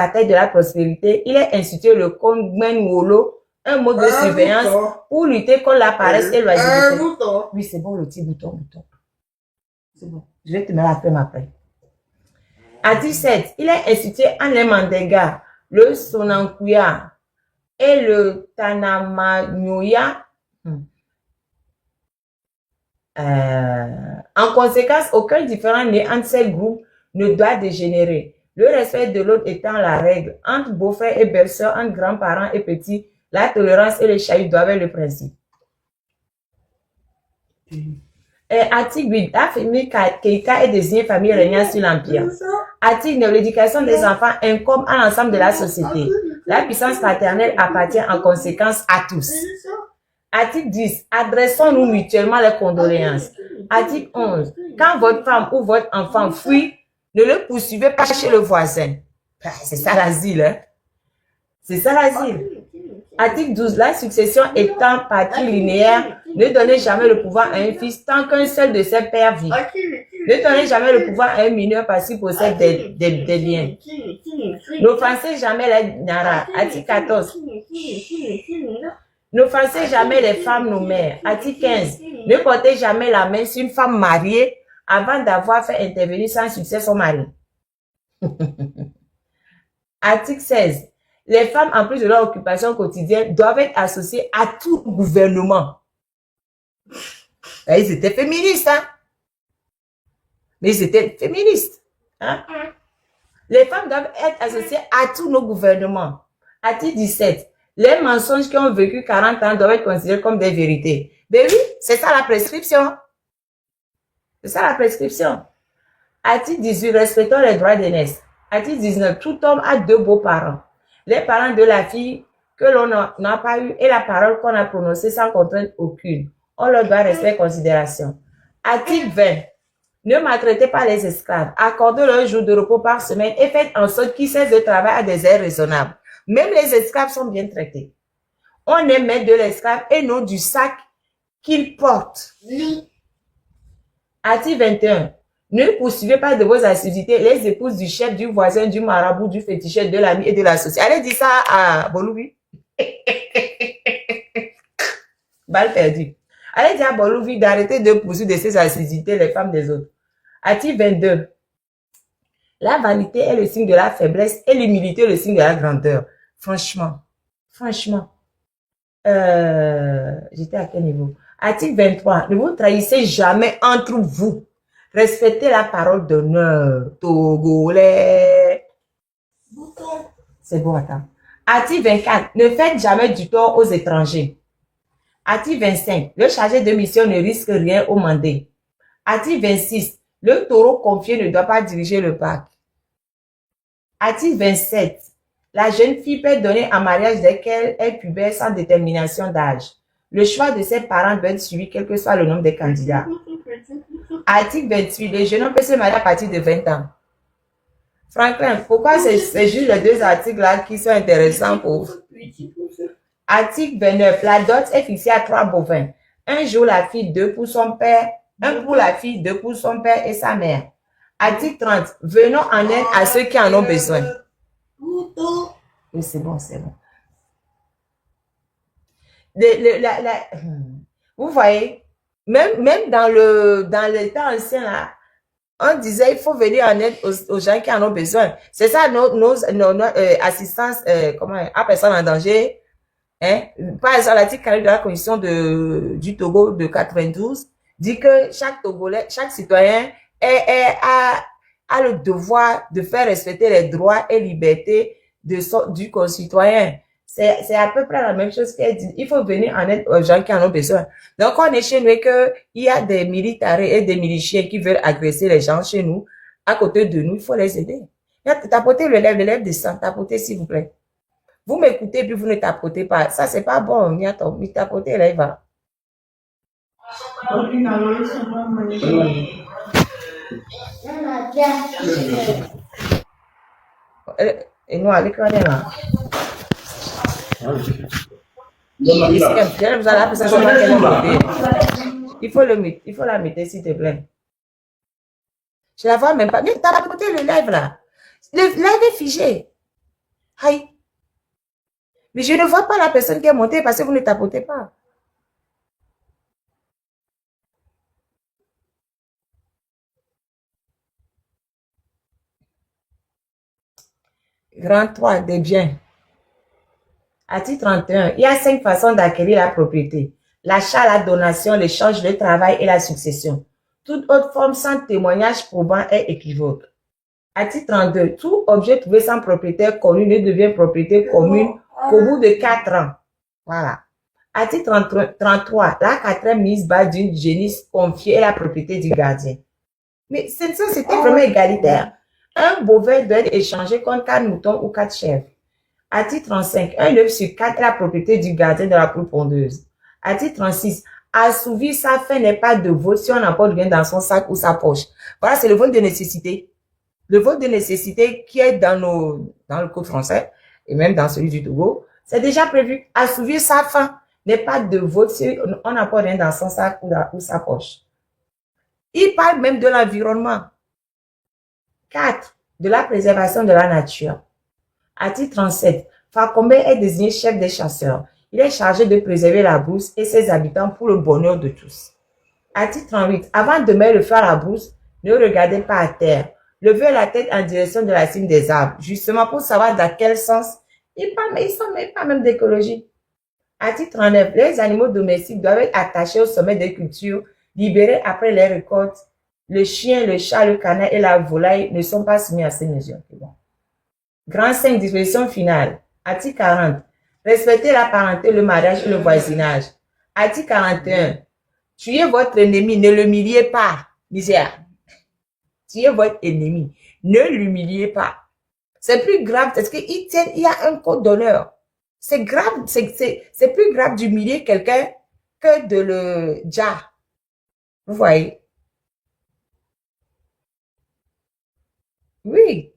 bataille de la prospérité, il a institué le Kongmen Wolo, un mode de surveillance pour lutter contre la paresse et l'oisiveté. Oui, c'est bon, le petit bouton. C'est bon. Je vais te mettre après après. À 17, il a institué en Lemandenga, le Sonankuya et le Tanamanyoya. En conséquence, aucun différent né entre ces groupes ne doit dégénérer. Le respect de l'autre étant la règle. Entre beaux-frères et belles-sœurs, entre grands-parents et petits, la tolérance et le chahut doivent être le principe. Article 8. La famille Keita est désignée famille régnant sur l'Empire. Article 9. L'éducation des enfants incombe à l'ensemble de la société. La puissance paternelle appartient en conséquence à tous. Article 10. Adressons-nous mutuellement les condoléances. Article 11. Quand votre femme ou votre enfant fuit, ne le poursuivez pas chez le voisin. C'est ça l'asile, hein? C'est ça l'asile. Article 12. La succession étant partie linéaire, ne donnez jamais le pouvoir à un fils tant qu'un seul de ses pères vit. Ne donnez jamais le pouvoir à un mineur parce qu'il possède des liens. N'offensez jamais les Nara. Article 14. N'offensez jamais les femmes nos mères. Article 15. Ne portez jamais la main sur une femme mariée avant d'avoir fait intervenir sans succès son mari. Article 16. Les femmes, en plus de leur occupation quotidienne, doivent être associées à tout gouvernement. Et ils étaient féministes, hein? Mais ils étaient féministes. Hein? Les femmes doivent être associées à tous nos gouvernements. Article 17. Les mensonges qui ont vécu 40 ans doivent être considérés comme des vérités. Ben oui, c'est ça la prescription. C'est ça la prescription. Article 18. Respectons les droits d'aînesse. Article 19. Tout homme a deux beaux-parents. Les parents de la fille que l'on n'a pas eu et la parole qu'on a prononcée sans contrainte aucune. On leur doit respect et considération. Article 20. Ne maltraitez pas les esclaves. Accordez-leur un jour de repos par semaine et faites en sorte qu'ils cessent de travailler à des heures raisonnables. Même les esclaves sont bien traités. On est maître de l'esclave et non du sac qu'il porte. Article 21. Ne poursuivez pas de vos assiduités les épouses du chef, du voisin, du marabout, du féticheur, de l'ami et de l'associé. Allez dire ça à Bolouvi. Balle perdue. Allez dire à Bolouvi d'arrêter de poursuivre de ses assiduités les femmes des autres. Article 22. La vanité est le signe de la faiblesse et l'humilité le signe de la grandeur. Franchement. J'étais à quel niveau? Article 23. Ne vous trahissez jamais entre vous. Respectez la parole d'honneur. Togolais. C'est bon, attends. Article 24. Ne faites jamais du tort aux étrangers. Article 25. Le chargé de mission ne risque rien au mandé. Article 26. Le taureau confié ne doit pas diriger le parc. Article 27. La jeune fille peut donner en mariage dès qu'elle est pubère sans détermination d'âge. Le choix de ses parents doit être suivi quel que soit le nombre de candidats. Article 28. Les jeunes hommes peuvent se marier à partir de 20 ans. Franklin, pourquoi c'est juste les deux articles-là qui sont intéressants pour vous? Article 29. La dot est fixée à 3 bovins. Un jour, la fille, 2 pour son père. Un pour la fille, 2 pour son père et sa mère. Article 30. Venons en aide à ceux qui en ont besoin. Oui, c'est bon. Vous voyez, même dans le temps ancien, là, on disait il faut venir en aide aux gens qui en ont besoin. C'est ça nos assistances, à personnes en danger. Hein? Par exemple, l'article 40 de la Constitution du Togo de 92 dit que chaque Togolais, chaque citoyen a le devoir de faire respecter les droits et libertés du concitoyen. C'est à peu près la même chose qu'elle dit. Il faut venir en aide aux gens qui en ont besoin. Donc, on est chez nous et qu'il y a des militaires et des miliciens qui veulent agresser les gens chez nous, à côté de nous, il faut les aider. Tapotez le lèvre descend, tapotez s'il vous plaît. Vous m'écoutez puis vous ne tapotez pas. Ça, c'est pas bon. Tapotez là, il va. Et nous, allez quand même là. Il faut la mettre, s'il te plaît. Je la vois même pas. Mais t'as tapotez le lèvre là. Le lèvre est figé. Aïe. Mais je ne vois pas la personne qui est montée parce que vous ne tapotez pas. Grand 3 des biens. Article 31. Il y a 5 façons d'acquérir la propriété. L'achat, la donation, l'échange, le travail et la succession. Toute autre forme sans témoignage probant est équivoque. Article 32. Tout objet trouvé sans propriétaire connu ne devient propriété commune qu'au bout de 4 ans. Voilà. Article 33. La quatrième mise bas d'une génisse confiée est la propriété du gardien. Mais c'était vraiment égalitaire. Un bovin doit être échangé contre 4 moutons ou 4 chèvres. Article 35. Un œuf sur 4 est la propriété du gardien de la poule pondeuse. Article 36. Assouvir sa faim n'est pas de vol si on n'apporte rien dans son sac ou sa poche. Voilà, c'est le vol de nécessité. Le vol de nécessité qui est dans le code français et même dans celui du Togo, c'est déjà prévu. Assouvir sa faim n'est pas de vol si on n'apporte rien dans son sac ou sa poche. Il parle même de l'environnement. 4. De la préservation de la nature. Article 37. Facombe est désigné chef des chasseurs. Il est chargé de préserver la brousse et ses habitants pour le bonheur de tous. Article 38. Avant de mettre le feu à la brousse, ne regardez pas à terre. Levez la tête en direction de la cime des arbres, justement pour savoir dans quel sens. Ils parlent même d'écologie. Article 39. Les animaux domestiques doivent être attachés au sommet des cultures, libérés après les récoltes. Le chien, le chat, le canard et la volaille ne sont pas soumis à ces mesures. Bon. Grand 5, disposition finale. Article 40. Respectez la parenté, le mariage et le voisinage. Article 41. Tuez votre ennemi, ne l'humiliez pas. Misère. Tuez votre ennemi, ne l'humiliez pas. C'est plus grave parce qu'il y a un code d'honneur. C'est grave, c'est plus grave d'humilier quelqu'un que de le dire. Vous voyez? Oui.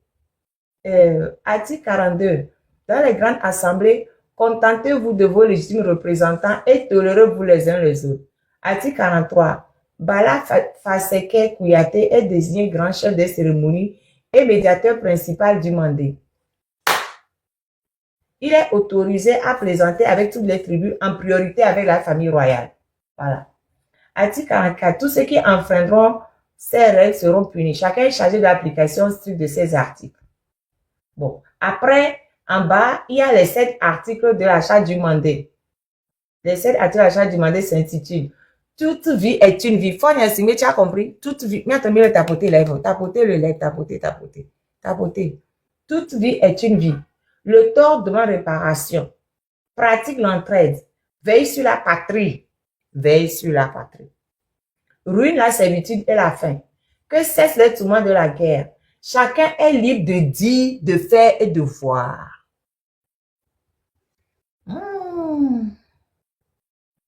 Article 42. Dans les grandes assemblées, contentez-vous de vos légitimes représentants et tolérez-vous les uns les autres. Article 43. Bala Faseke Kouyaté est désigné grand chef des cérémonies et médiateur principal du mandé. Il est autorisé à plaisanter avec toutes les tribus, en priorité avec la famille royale. Voilà. Article 44. Tous ceux qui enfreindront ces règles seront punis. Chacun est chargé de l'application stricte de ces articles. Bon. Après, en bas, il y a les 7 articles de la charte du mandé. Les 7 articles de la charte du mandé s'intitulent toute vie est une vie. Mais tu as compris? Toute vie. Mais attends, tapoter les lèvres. Tapoter le lèvre. Tapoter. Toute vie est une vie. Le tort demande réparation. Pratique l'entraide. Veille sur la patrie. Ruine la servitude et la faim. Que cesse les tourments de la guerre. Chacun est libre de dire, de faire et de voir.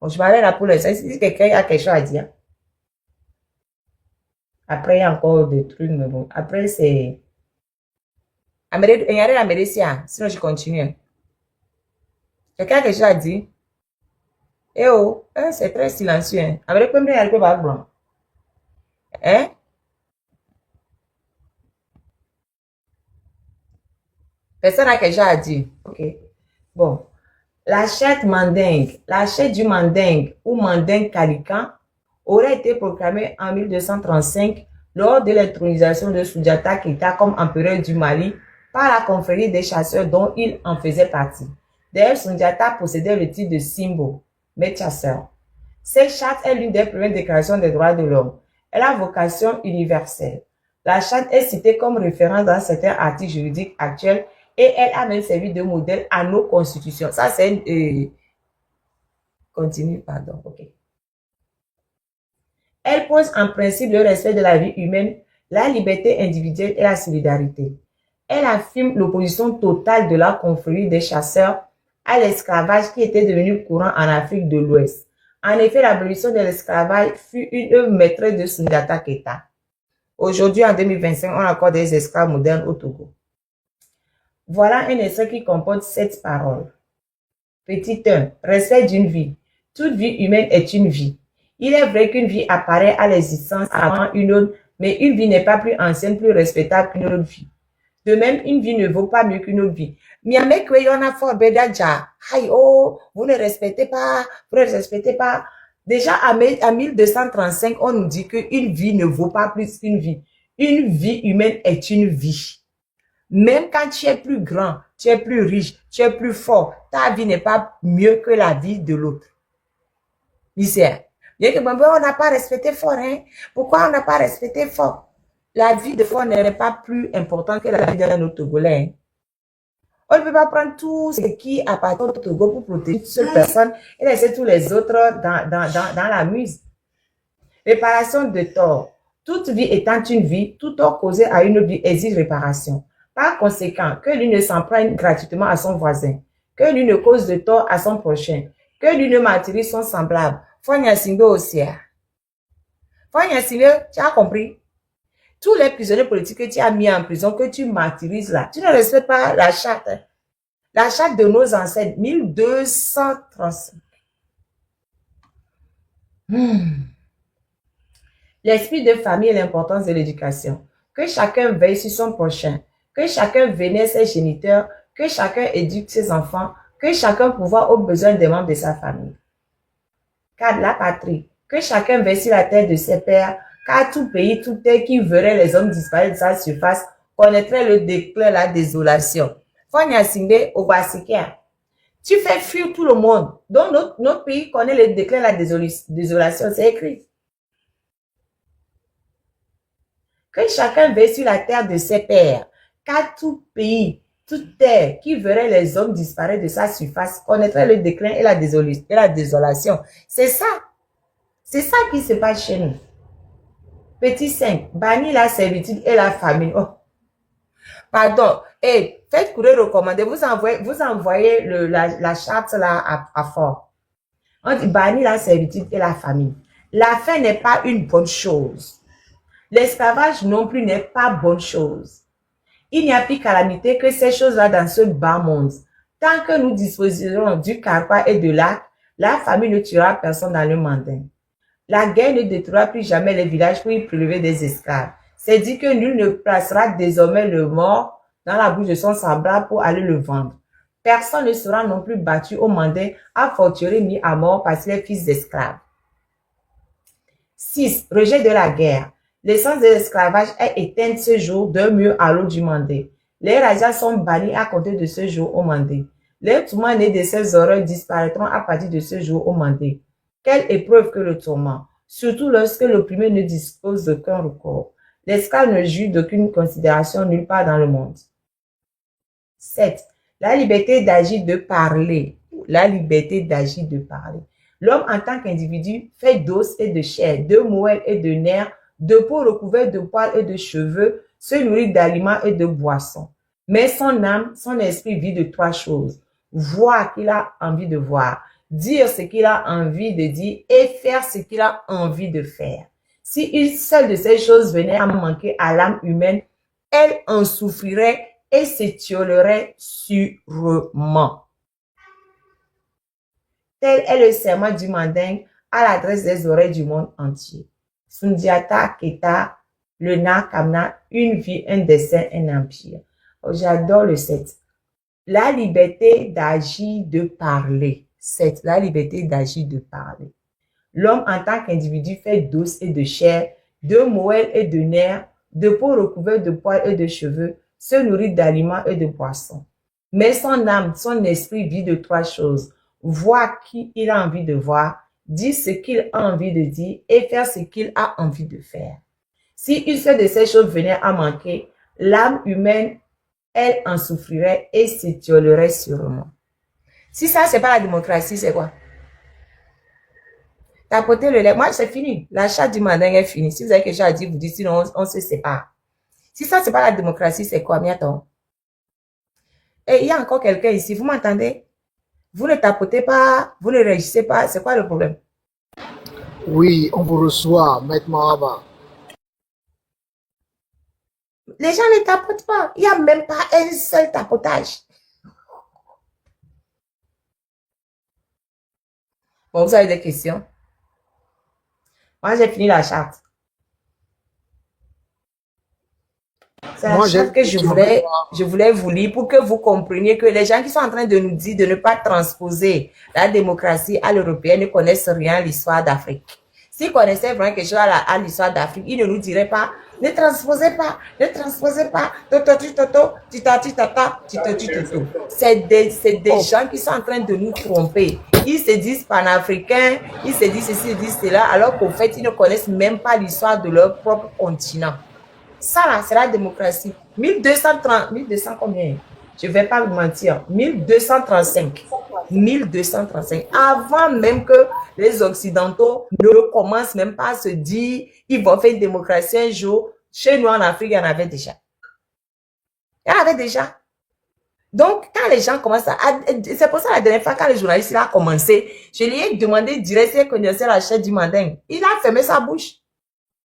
Bon, je m'arrête là pour l'instant. Si quelqu'un a quelque chose à dire. Après, il y a encore des trucs, mais bon. Après, c'est... Il y a la médecine, sinon je continue. Quelqu'un a quelque chose à dire? Eh oh, c'est très silencieux. Avec le premier alcool blanc. Hein? Personne n'a quelque chose à dire. Ok. Bon. La charte mandingue, la charte du mandingue ou mandingue calican aurait été proclamée en 1235 lors de l'intronisation de Soundiata Keita comme empereur du Mali par la confrérie des chasseurs dont il en faisait partie. D'ailleurs, Soundiata possédait le titre de Simbo, maître chasseur. Cette charte est l'une des premières déclarations des droits de l'homme. Elle a vocation universelle. La charte est citée comme référence dans certains articles juridiques actuels et elle a même servi de modèle à nos constitutions. Ça, c'est une... Continue, pardon. Ok. Elle pose en principe le respect de la vie humaine, la liberté individuelle et la solidarité. Elle affirme l'opposition totale de la confrérie des chasseurs à l'esclavage qui était devenu courant en Afrique de l'Ouest. En effet, l'abolition de l'esclavage fut une œuvre maîtresse de Soundiata Keita. Aujourd'hui, en 2025, on accorde des esclaves modernes au Togo. Voilà un extrait qui comporte 7 paroles. Petit 1. Respect d'une vie. Toute vie humaine est une vie. Il est vrai qu'une vie apparaît à l'existence avant une autre, mais une vie n'est pas plus ancienne, plus respectable qu'une autre vie. De même, une vie ne vaut pas mieux qu'une autre vie. Miame que y'en a fort bedaja. Aïe, oh, vous ne respectez pas, vous ne respectez pas. Déjà, à 1235, on nous dit qu'une vie ne vaut pas plus qu'une vie. Une vie humaine est une vie. Même quand tu es plus grand, tu es plus riche, tu es plus fort, ta vie n'est pas mieux que la vie de l'autre. Misère. Bien que on n'a pas respecté fort, hein? Pourquoi on n'a pas respecté fort? La vie de fort n'est pas plus importante que la vie d'un autre Togolais. Hein? On ne peut pas prendre tout ce qui appartient au Togo pour protéger une seule personne et laisser tous les autres dans la muse. Réparation de tort. Toute vie étant une vie, tout tort causé à une vie exige réparation. Par conséquent, que l'une ne s'en prenne gratuitement à son voisin, que l'une ne cause de tort à son prochain, que l'une ne martyrise son semblable. Fonyasimbe aussi. Fonyasimbe, tu as compris? Tous les prisonniers politiques que tu as mis en prison, que tu martyrises là, tu ne respectes pas la charte. La charte de nos ancêtres, 1235. L'esprit de famille et l'importance de l'éducation. Que chacun veille sur son prochain. Que chacun vénère ses géniteurs. Que chacun éduque ses enfants. Que chacun pourvoie aux besoins des membres de sa famille. 4. La patrie. Que chacun veille sur la terre de ses pères. Car tout pays, toute terre qui verrait les hommes disparaître de sa surface connaîtrait le déclin, la désolation. Tu fais fuir tout le monde. Donc notre pays connaît le déclin, la désolation. C'est écrit. Que chacun veille sur la terre de ses pères, car tout pays, toute terre qui verrait les hommes disparaître de sa surface connaîtrait le déclin et la désolation. C'est ça. C'est ça qui se passe chez nous. Petit 5, bannir la servitude et la famine. Oh. Pardon. Et faites courir recommander. Vous envoyez la charte là à fort. On dit bannir la servitude et la famine. La faim n'est pas une bonne chose. L'esclavage non plus n'est pas bonne chose. Il n'y a plus calamité que ces choses-là dans ce bas monde. Tant que nous disposerons du carquois et de l'arc, la famille ne tuera personne dans le mandin. La guerre ne détruira plus jamais les villages pour y prélever des esclaves. C'est dit que nul ne placera désormais le mort dans la bouche de son semblable pour aller le vendre. Personne ne sera non plus battu au mandin, à fortiori mis à mort parce qu'il est fils d'esclaves. 6. Rejet de la guerre. L'essence de l'esclavage est éteinte ce jour d'un mur à l'autre du mandé. Les rajas sont bannis à compter de ce jour au mandé. Les tourments nés de ces horreurs disparaîtront à partir de ce jour au mandé. Quelle épreuve que le tourment, surtout lorsque l'opprimé ne dispose d'aucun recours. L'esclave ne jouit d'aucune considération nulle part dans le monde. 7. La liberté d'agir, de parler. La liberté d'agir, de parler. L'homme en tant qu'individu fait d'os et de chair, de moelle et de nerfs, de peau recouverte de poils et de cheveux, se nourrit d'aliments et de boissons. Mais son âme, son esprit vit de 3 choses. Voir qu'il a envie de voir, dire ce qu'il a envie de dire et faire ce qu'il a envie de faire. Si une seule de ces choses venait à manquer à l'âme humaine, elle en souffrirait et s'étiolerait sûrement. Tel est le serment du mandingue à l'adresse des oreilles du monde entier. Sundiata Keta, le Na Kamna, une vie, un destin, un empire. Oh, j'adore le 7. La liberté d'agir, de parler. 7. La liberté d'agir, de parler. L'homme en tant qu'individu fait d'os et de chair, de moelle et de nerfs, de peau recouverte de poils et de cheveux, se nourrit d'aliments et de boissons. Mais son âme, son esprit vit de 3 choses. Voir qui il a envie de voir, dire ce qu'il a envie de dire et faire ce qu'il a envie de faire. Si une seule de ces choses venait à manquer, l'âme humaine, elle en souffrirait et s'étiolerait sûrement. Si ça, c'est pas la démocratie, c'est quoi? Tapotez le lait. Moi, c'est fini. La charte du mandingue est finie. Si vous avez quelque chose à dire, vous dites, sinon on se sépare. Si ça, c'est pas la démocratie, c'est quoi, miaton? Et il y a encore quelqu'un ici, vous m'entendez? Vous ne tapotez pas, vous ne réagissez pas, c'est quoi le problème? Oui, on vous reçoit, Maître Mahaba. Les gens ne tapotent pas. Il n'y a même pas un seul tapotage. Bon, vous avez des questions? Moi, j'ai fini la charte. C'est la Moi, charte que j'aimerais voir. je voulais vous lire pour que vous compreniez que les gens qui sont en train de nous dire de ne pas transposer la démocratie à l'européenne ne connaissent rien à l'histoire d'Afrique. S'ils connaissaient vraiment quelque chose à l'histoire d'Afrique, ils ne nous diraient pas, ne transposez pas, ne transposez pas, c'est des Oh, gens qui sont en train de nous tromper. Ils se disent panafricains, ils se disent ceci, ils disent cela, alors qu'au fait, ils ne connaissent même pas l'histoire de leur propre continent. Ça, là, c'est la démocratie. 1230, 1200 combien? Je ne vais pas vous mentir. 1235. 1235. Avant même que les Occidentaux ne commencent même pas à se dire ils vont faire une démocratie un jour. Chez nous, en Afrique, il y en avait déjà. Il y en avait déjà. Donc, quand les gens commencent à... C'est pour ça, la dernière fois, quand le journaliste il a commencé, je lui ai demandé direct s'il connaissait la chaîne du mandingue. Il a fermé sa bouche.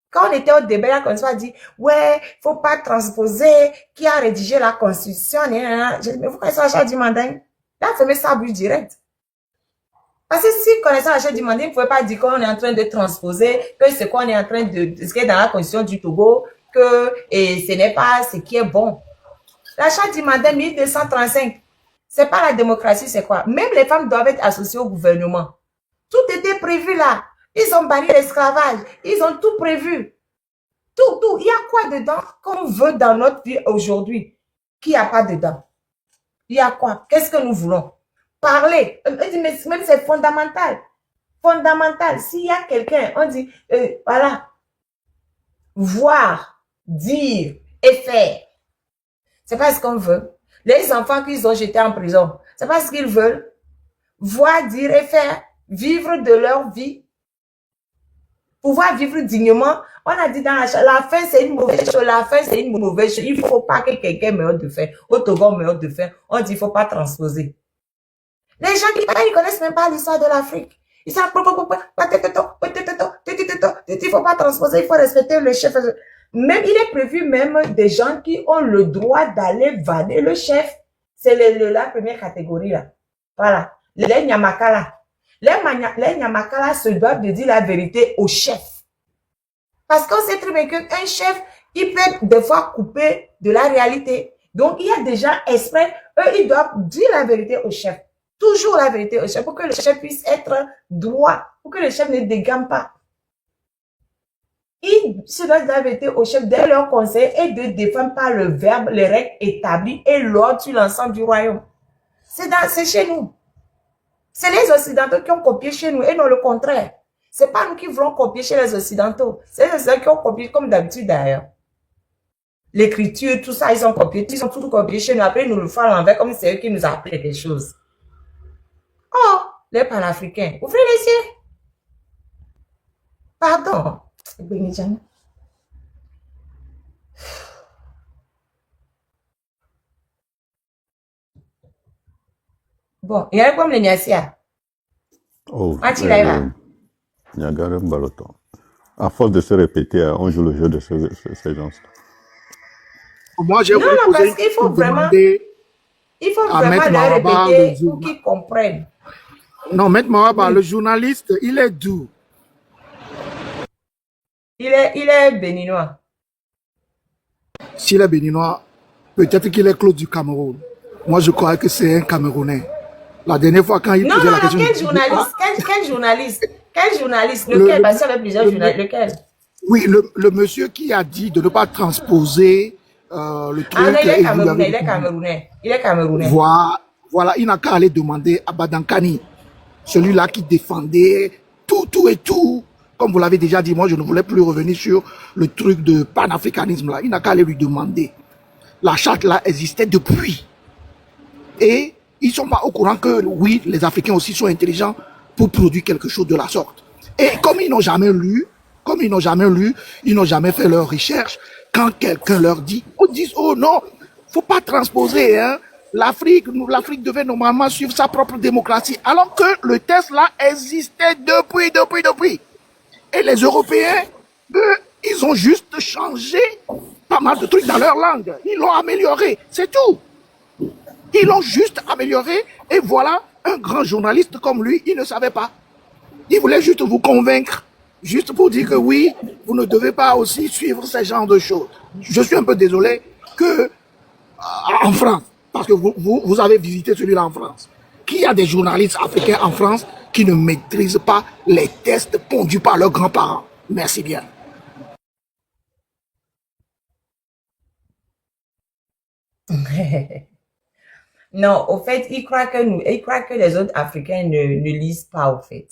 Quand on était au débat, la Constitution a dit, ouais, faut pas transposer, qui a rédigé la Constitution, je dis, mais vous connaissez la charte du mandingue? Il a fermé sa bouche direct. Parce que si vous connaissez la charte du mandingue, vous ne pouvez pas dire qu'on est en train de transposer, que ce qu'on est en train ce qui est dans la Constitution du Togo, que ce n'est pas ce qui est bon. La charte du mandingue 1235, c'est pas la démocratie, c'est quoi? Même les femmes doivent être associées au gouvernement. Tout était prévu là. Ils ont banni l'esclavage. Ils ont tout prévu. Tout. Il y a quoi dedans qu'on veut dans notre vie aujourd'hui qu'il n'y a pas dedans? Il y a quoi? Qu'est-ce que nous voulons? Parler. Mais même c'est fondamental. Fondamental. S'il y a quelqu'un, on dit, voilà, voir, dire et faire. C'est pas ce qu'on veut. Les enfants qu'ils ont jetés en prison, c'est pas ce qu'ils veulent. Voir, dire et faire. Vivre de leur vie. Pouvoir vivre dignement. On a dit dans la fin, c'est une mauvaise chose. La fin, c'est une mauvaise chose. Il ne faut pas que quelqu'un meure de faim. Au Togo, meure de faim. On dit qu'il ne faut pas transposer. Les gens qui ne connaissent même pas l'histoire de l'Afrique. Ils savent il ne faut pas transposer. Il faut respecter le chef. Même, il est prévu même des gens qui ont le droit d'aller vanner le chef. C'est la première catégorie là. Voilà. Les Nyamakala. Les Nyamakala se doivent de dire la vérité au chef. Parce qu'on sait très bien qu'un chef, il peut des fois couper de la réalité. Donc, il y a des gens exprès, eux, ils doivent dire la vérité au chef. Toujours la vérité au chef pour que le chef puisse être droit, pour que le chef ne dégamme pas. Ils se doivent dire la vérité au chef dès leur conseil et de défendre par le verbe les règles établies et l'ordre sur l'ensemble du royaume. C'est chez nous. C'est les Occidentaux qui ont copié chez nous et non le contraire. C'est pas nous qui voulons copier chez les Occidentaux. C'est les Occidentaux qui ont copié comme d'habitude d'ailleurs. L'écriture, tout ça, ils ont copié. Ils ont tout copié chez nous. Après, ils nous le font à l'envers comme c'est eux qui nous apprennent des choses. Oh, les panafricains. Ouvrez les yeux. Pardon. Bon, il y a comme les Niasia. Oh, Antilaïva. Niagara Mbaloto. À force de se répéter, on joue le jeu de ces gens. moi, j'ai Non, voulu non, poser parce qu'il faut vraiment, demander il faut à vraiment Maître leur Maraba, répéter pour qu'ils comprennent. Non, Maître Maraba, Oui. le journaliste, il est d'où? Il est béninois. S'il est béninois, peut-être qu'il est Claude du Cameroun. Moi, je crois que c'est un Camerounais. La dernière fois, quand il Non, posait non, la non, question... quel je dis, journaliste? Quel journaliste? Quel journaliste? Le- Lequel? le- Parce qu'il y avait plusieurs journalistes. Lequel? Oui, le monsieur qui a dit de ne pas transposer le truc... Ah non, il et est vous camerounais, l'avez il est dit. camerounais. Il est camerounais. Voilà, il n'a qu'à aller demander à Badankani, celui-là qui défendait tout et tout. Comme vous l'avez déjà dit, moi, je ne voulais plus revenir sur le truc de panafricanisme là. Il n'a qu'à aller lui demander. La charte là existait depuis. Et ils ne sont pas au courant que, oui, les Africains aussi sont intelligents pour produire quelque chose de la sorte. Et comme ils n'ont jamais lu, ils n'ont jamais fait leurs recherches, quand quelqu'un leur dit, on dit, oh non, faut pas transposer, hein. L'Afrique devait normalement suivre sa propre démocratie, alors que le test là existait depuis. Et les Européens, eux, ils ont juste changé pas mal de trucs dans leur langue. Ils l'ont amélioré, c'est tout. Ils l'ont juste amélioré et voilà, un grand journaliste comme lui, il ne savait pas. Il voulait juste vous convaincre. Juste pour dire que oui, vous ne devez pas aussi suivre ce genre de choses. Je suis un peu désolé que en France, parce que vous avez visité celui-là en France, qu'il y a des journalistes africains en France qui ne maîtrisent pas les tests pondus par leurs grands-parents. Merci bien. Non, au fait, ils croient que les autres Africains ne lisent pas, au fait.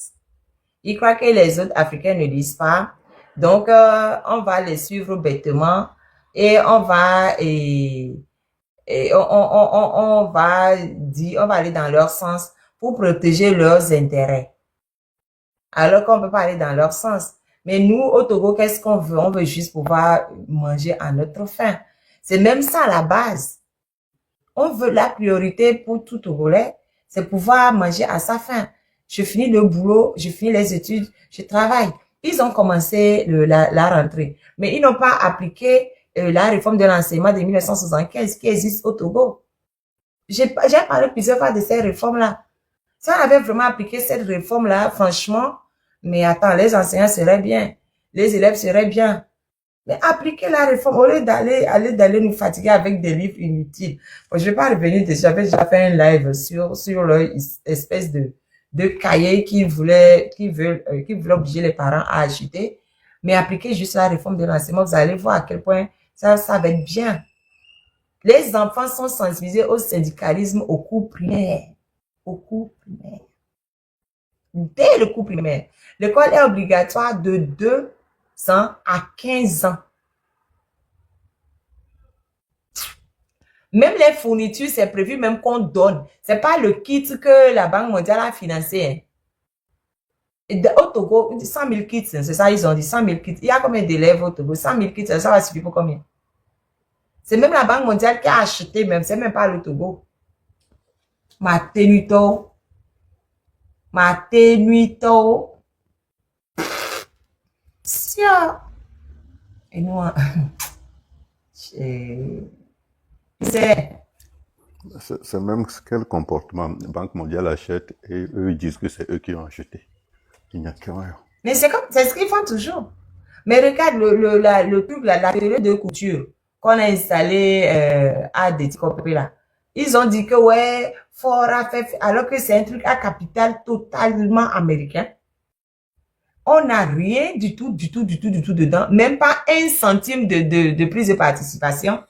Ils croient que les autres Africains ne lisent pas. Donc, on va les suivre bêtement et on va dire, on va aller dans leur sens pour protéger leurs intérêts. Alors qu'on peut pas aller dans leur sens. Mais nous, au Togo, qu'est-ce qu'on veut? On veut juste pouvoir manger à notre faim. C'est même ça la base. On veut la priorité pour tout Togolais, c'est pouvoir manger à sa faim. Je finis le boulot, je finis les études, je travaille. Ils ont commencé la rentrée, mais ils n'ont pas appliqué la réforme de l'enseignement de 1975 qui existe au Togo. J'ai parlé plusieurs fois de ces réformes-là. Si on avait vraiment appliqué cette réforme-là, franchement, mais attends, les enseignants seraient bien, les élèves seraient bien. Mais appliquer la réforme, au lieu d'aller nous fatiguer avec des livres inutiles. Bon, je vais pas revenir dessus. J'avais déjà fait un live sur leur espèce de cahier qui veulent obliger les parents à acheter. Mais appliquer juste la réforme de l'enseignement, vous allez voir à quel point ça va être bien. Les enfants sont sensibilisés au syndicalisme au cours primaire. Au cours primaire. Dès le cours primaire. L'école est obligatoire de 2 ans à 15 ans. Même les fournitures, c'est prévu même qu'on donne. C'est pas le kit que la Banque mondiale a financé. Au Togo, 100 000 kits, c'est ça, ils ont dit 100 000 kits. Il y a combien d'élèves au Togo? 100 000 kits, ça va suffire pour combien? C'est même la Banque mondiale qui a acheté même, c'est même pas le Togo. Ma tenuto. Et nous, C'est même quel comportement la Banque mondiale achète et eux ils disent que c'est eux qui ont acheté. Il n'y a que rien. Mais c'est ce qu'ils font toujours. Mais regarde le truc, la période de couture qu'on a installé à Déticopé là. Ils ont dit que ouais, Fora fait, alors que c'est un truc à capital totalement américain. On n'a rien du tout dedans. Même pas 1 centime de prise de participation.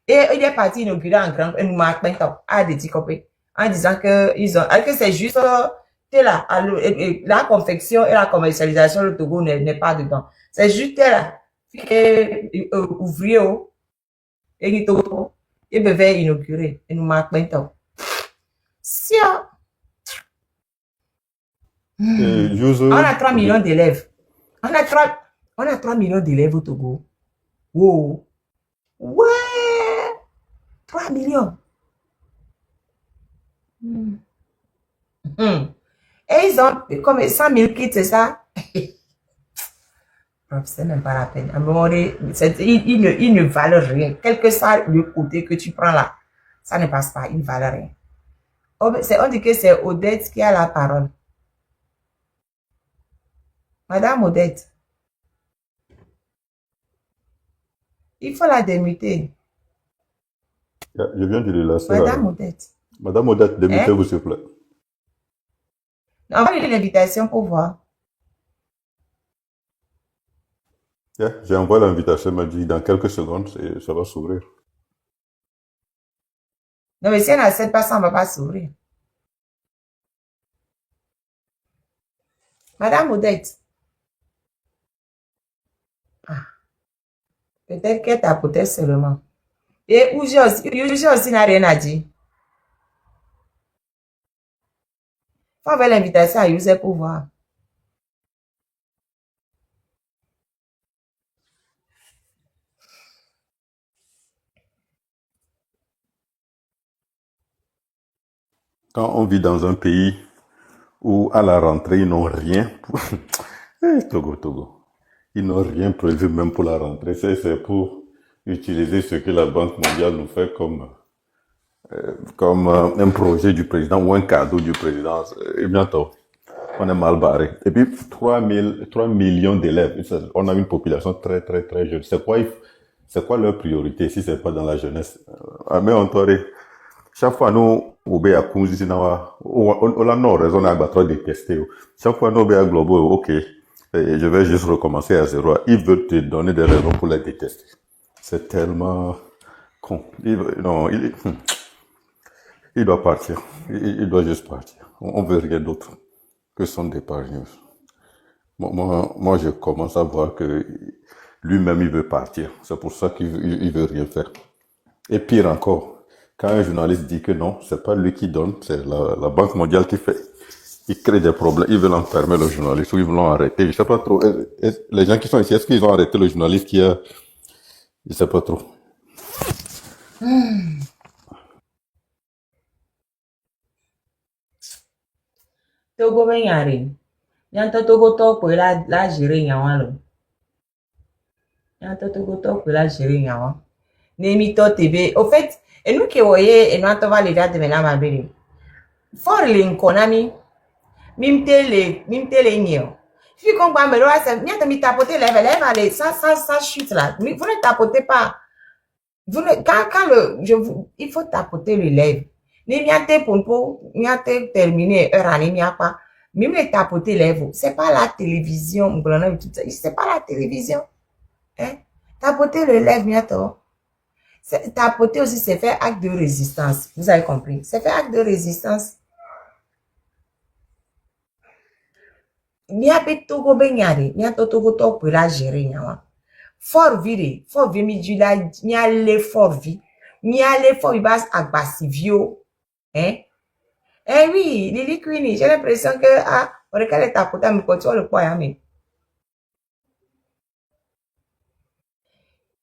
Et il est parti inaugurer en grand, une marque à Déticopé en disant que c'est juste là, la confection et la commercialisation, le Togo n'est pas dedans. C'est juste là, ouvrier, et il devait inaugurer, et nous marque maintenant. Si, on a 3 millions d'élèves. On a 3 millions d'élèves au Togo. Wow. Ouais, 3 millions. Et ils ont comme 100 000 kits, c'est ça? C'est même pas la peine. À un moment donné, ils ne valent rien. Quel que soit le côté que tu prends là, ça ne passe pas. Ils ne valent rien. On dit que c'est Odette qui a la parole. Madame Odette, il faut la démuter. Je viens de le lancer. Madame Odette. Madame Odette, démutez-vous s'il vous plaît. Envoyez l'invitation pour voir. J'ai envoyé l'invitation, elle m'a dit dans quelques secondes, ça va s'ouvrir. Non, mais si elle n'accepte pas, ça ne va pas s'ouvrir. Madame Odette. Ah. Peut-être qu'elle tapotait seulement. Et Uji aussi n'a rien à dire. Faut envoyer l'invitation à User pour voir. Quand on vit dans un pays où à la rentrée, ils n'ont rien pour... Togo. Ils n'ont rien prévu même pour la rentrée. C'est pour utiliser ce que la Banque mondiale nous fait comme un projet du président ou un cadeau du président. Et bientôt. On est mal barré. Et puis, 3 millions d'élèves. On a une population très, très, très jeune. C'est quoi leur priorité si c'est pas dans la jeunesse? Mais on t'aurait, chaque fois, nous, au Béa Kunzi, on a non raison à trop détester. Chaque fois, nous, au Béa Globo, ok, je vais juste recommencer à zéro. Ils veulent te donner des raisons pour les détester. C'est tellement con. Non, il doit partir. Il doit juste partir. On veut rien d'autre que son départ. Moi, je commence à voir que lui-même, il veut partir. C'est pour ça qu'il veut rien faire. Et pire encore, quand un journaliste dit que non, c'est pas lui qui donne, c'est la Banque mondiale qui fait. Il crée des problèmes. Ils veulent enfermer le journaliste ou ils veulent arrêter. Je sais pas trop. Les gens qui sont ici, est-ce qu'ils ont arrêté le journaliste qui a... Je sais pas trop. Togo ben yare. Nyanto Togo to la gérer nyawa lo. Nyanto Togo to la gérer nyawa. Nemito TV. Au fait, et nous qui voyez, et nous attendons les dates de maintenant ma belle. For l'inconami. Mimte le nio. Si vous comprenez, mais tu tapoter lève, allez, ça chute là. Vous ne tapotez pas. Il faut tapoter le lèvre. Ni miate pour miate terminer heure année pas. Même les tapoter lèvres, c'est pas la télévision, c'est pas la télévision. Hein? Tapoter le lèvre miato. Tapoter aussi, c'est faire acte de résistance. Vous avez compris? C'est faire acte de résistance. Miabe Togo benyare, miato Togo to pour la gérer nyawa. Fort vi mi jula, mi ale fort vi. Mi ale fort vi bas agbasivio. Hein? Eh oui, Lily Queenie, j'ai l'impression que, on regarde ta pota, mais quand tu le poids, mais.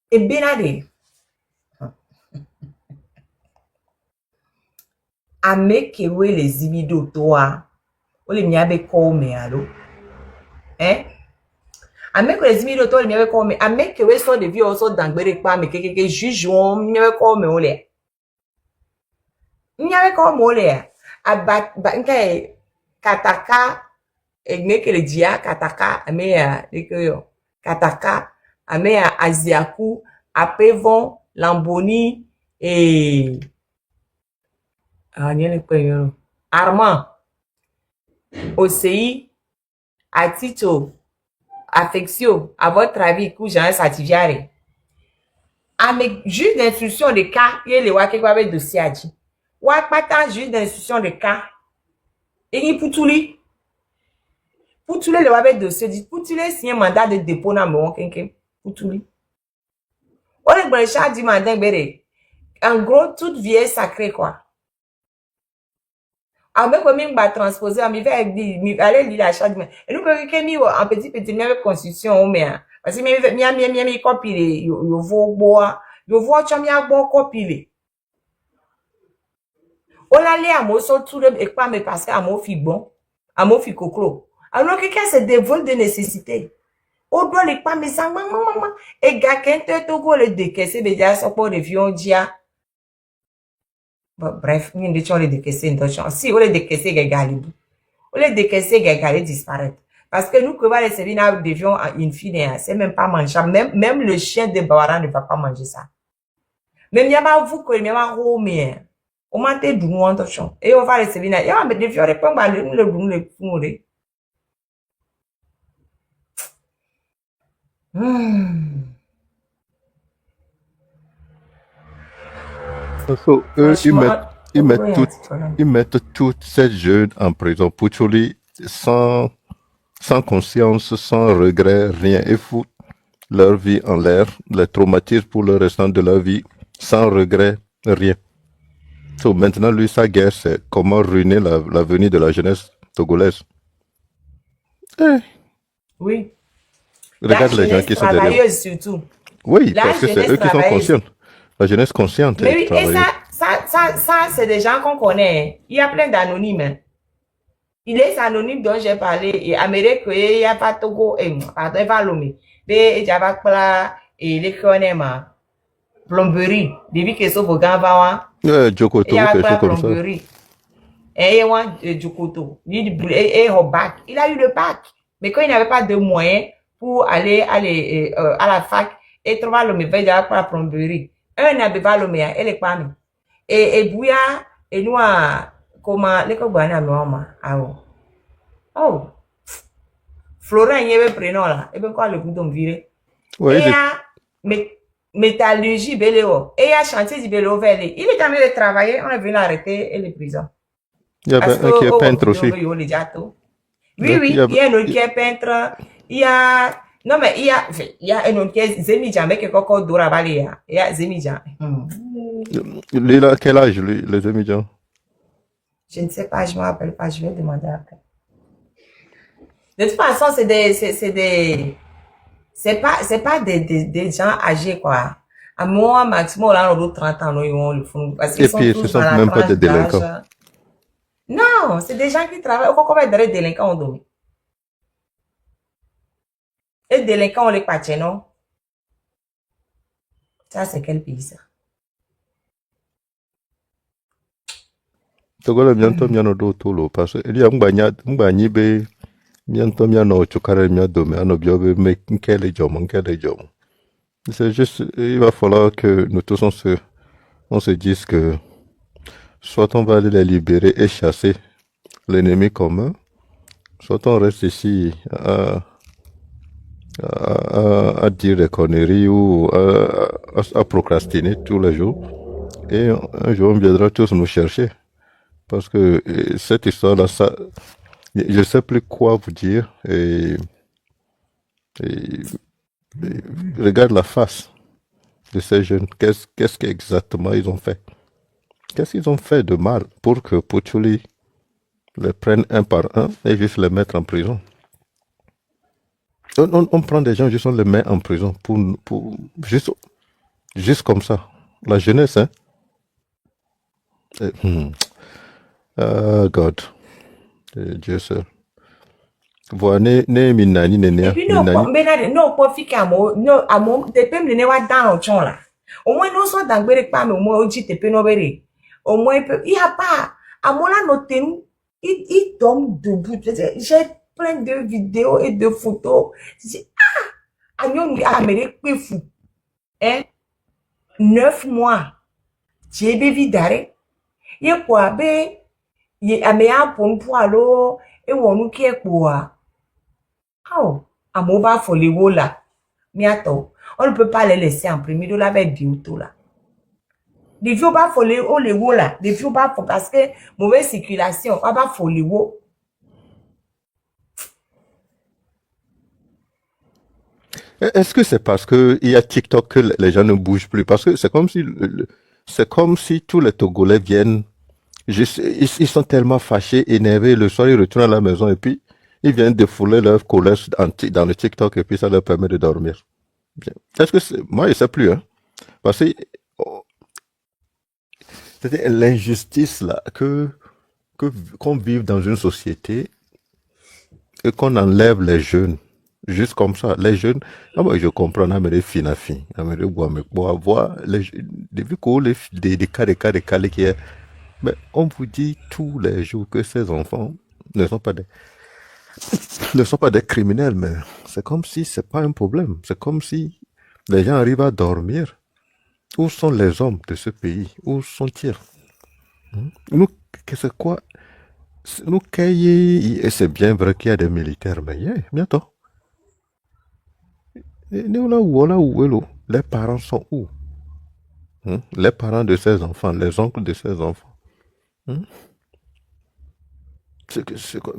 Et benade. Ame kewe les zimido toa. Ole miabe kome alo. Hein? Ame que les zimido toa, le miabe kome. Ame kewe so de vie also dangbere pa, me keke jujon, miabe kome ole. Miabe kome ole. Nke kataka egneke le dia kataka ameya dekoyo kataka ameya aziaku apevon lamboni et Armand OCI Atito Affectio à votre avis que Jean Sativiare avec juge d'instruction de cas il le wa quelque avec dossier a dit wa pata juge d'instruction de cas et pour tous les le wa avec dossier dit pour tous les signer mandat de dépôt na mo kenken pour tous les on est bon charge du mandat béré en gros toute vie est sacrée quoi. Avec comme il va transposer à mi aller lire la charge et nous que mi en petit mi avec constitution mais parce que mi copie yo vo cho mi agbo copie on allait à mo so tout le et pas mais parce que à mo fi bon à mo fi coclo alors que c'est des vols de nécessité on doit les pas mais ça maman et gars quand Togo le décaisser déjà so pour revion dia. Bref, nous devons les décaisser une autre chance. Si on les décaisser, Galibu. On les décaisser, Gali disparaître. Parce que nous, que va les servir, nous devions, in fine, c'est même pas mangeable. Même le chien de Bawara ne va pas manger ça. Même y a pas vous que, y a pas romé. On m'a dit, d'où on t'en et on va les servir, y a, mais devions répondre à le fouler. So, eux, ils mettent toutes ces jeunes en prison pour tuer sans conscience, sans regret, rien, et foutent leur vie en l'air, les traumatisent pour le restant de leur vie, sans regret, rien. So, maintenant, lui, sa guerre, c'est comment ruiner l'avenir de la jeunesse togolaise. Oui. Regarde les gens qui sont derrière. Surtout. Oui, parce que c'est eux qui sont conscients. La jeunesse consciente. Mais oui, et ça, c'est des gens qu'on connaît. Il y a plein d'anonymes. Il est anonyme dont j'ai parlé. Et Amérique, il n'y a pas Togo, pardon, il va l'homme. Mais il y a pas et les connaît ma plomberie. Depuis que ce programme va, Djoko Togo, quelque chose comme ça. Et du couteau. Et au bac. Il a eu le bac. Mais quand il n'avait pas de moyens pour aller à la fac, et trouver le métier de la plomberie. Un n'avait pas le meilleur, elle est pas mis. Et bouya, et nous, comment, les copains, ah oh. Oh. Florent, il y avait prénom là. Et bien, quoi, le couteau me virait. Ouais, Et il y a métallurgie Béléo. Et il y a chantier du Béléo vers lui. Il est en train de travailler, on est venu l'arrêter et les prisons. il y avait Parce un qui est que, peintre aussi. Oui, Donc, oui, il y a un autre qui est peintre. Il y a, non, mais il y a un autre qui est Zemidjan, mais qui est encore Dora Valéa. Il y a Zemidjan. Il a quel âge, lui, les étudiants? Je ne sais pas, je ne me rappelle pas, je vais demander après. De toute façon, c'est pas des gens âgés, quoi. À moi, maximum, là, on a 30 ans, ils vont le font. Parce qu'ils Et sont puis, ce tous sont dans la même pas tranche des délinquants. d'âge. Non, c'est des gens qui travaillent. Combien de délinquants ont dormi? Les délinquants, on les patche, non? Ça, c'est quel pays, ça? Togo le bientôt miano do tolo parce que il y a mbanya be bientôt miano chukare mia dome ano biobe me nkele jom. C'est juste, il va falloir que nous tous on se dise que soit on va aller les libérer et chasser l'ennemi commun, soit on reste ici à dire des conneries ou à procrastiner tous les jours. Et un jour, on viendra tous nous chercher. Parce que cette histoire-là, ça, je ne sais plus quoi vous dire. Et regarde la face de ces jeunes. Qu'est-ce qu'exactement ils ont fait? Qu'est-ce qu'ils ont fait de mal pour que Pouchouli les prenne un par un et juste les mettre en prison? On prend des gens, juste on les met en prison pour juste comme ça. La jeunesse, hein? God. Dieu seul. Voilà, né minani, Et puis, non, pas fique à mon, t'es pas me wa dans le chon là. Au moins, nous sommes dans le pas, mais au moins, on dit t'es pas no béré. Au moins, il y a pas, à mon là, noté, il tombe debout. J'ai plein de vidéos et de photos. Ah, Amérique, fou. Hein? 9 mois. J'ai bévi d'arrêt. Il y a quoi, bé? Il y a meilleur pour nous pour alors, et on nous qui est quoi? Oh, à mon bas, faut les wola là. Miato. On ne peut pas les laisser en premier de la avec bientôt là. Les vieux bas, faut les wola là. Les vieux bas, faut parce que mauvaise circulation, on va faut les wo. Est-ce que c'est parce qu'il y a TikTok que les gens ne bougent plus? Parce que c'est comme si tous les Togolais viennent, ils sont tellement fâchés, énervés, le soir ils retournent à la maison et puis ils viennent défouler leur colère dans le TikTok et puis ça leur permet de dormir. Bien. Est-ce que moi je sais plus, hein? Parce que c'était l'injustice là qu'on vive dans une société et qu'on enlève les jeunes. Juste comme ça, les jeunes, je comprends, finafi, voir des cas qui est, mais on vous dit tous les jours que ces enfants ne sont pas des criminels, mais c'est comme si c'est pas un problème. C'est comme si les gens arrivent à dormir. Où sont les hommes de ce pays? Où sont-ils? Nous, c'est quoi? Nous, et c'est bien vrai qu'il y a des militaires, mais bientôt. Les parents sont où? Les parents de ces enfants, les oncles de ces enfants. C'est quoi?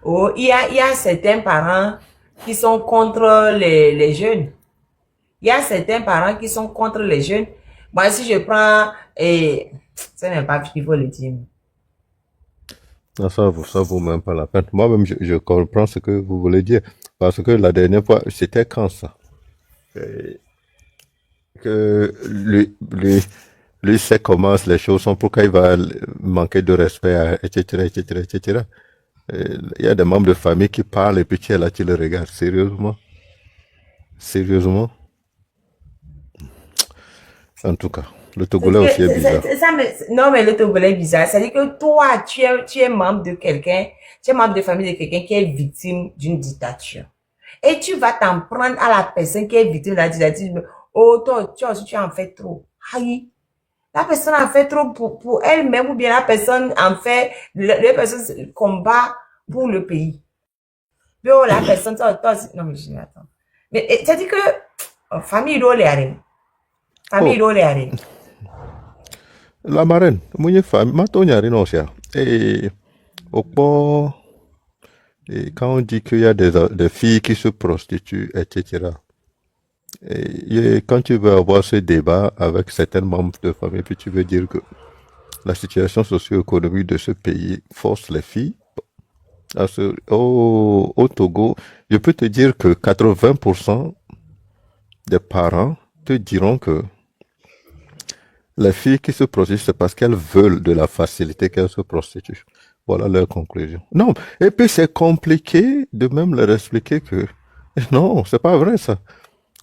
Oh, il y a certains parents qui sont contre les jeunes. Il y a certains parents qui sont contre les jeunes. Moi, si je prends, ça n'est pas qu'il faut le dire. Non, ça vaut même pas la peine. Moi-même, je comprends ce que vous voulez dire. Parce que la dernière fois, c'était quand ça? Que lui sait comment les choses sont, pourquoi il va manquer de respect, etc., etc., etc. Il y a des membres de famille qui parlent et puis tu es là, tu le regardes. Sérieusement? Sérieusement? En tout cas, le Togolais aussi est bizarre. Non, mais le Togolais est bizarre. C'est-à-dire que toi, tu es membre de quelqu'un, tu es membre de famille de quelqu'un qui est victime d'une dictature. Et tu vas t'en prendre à la personne qui est victime de la dictature. Oh, toi aussi, tu en fais trop. Aïe. La personne en fait trop pour elle-même ou bien la personne en fait, la personne combat pour le pays. Mais oh, la personne, non, mais je n'attends. Mais c'est-à-dire que, famille d'Oléarine. Famille Oh, d'Oléarine. la marraine, mon femme, ma tognari non, cher. Et au port, et quand on dit qu'il y a des filles qui se prostituent, etc. Et quand tu veux avoir ce débat avec certains membres de famille, puis tu veux dire que la situation socio-économique de ce pays force les filles au Togo, je peux te dire que 80% des parents te diront que les filles qui se prostituent, c'est parce qu'elles veulent de la facilité qu'elles se prostituent. Voilà leur conclusion. Non, et puis c'est compliqué de même leur expliquer que non, c'est pas vrai ça.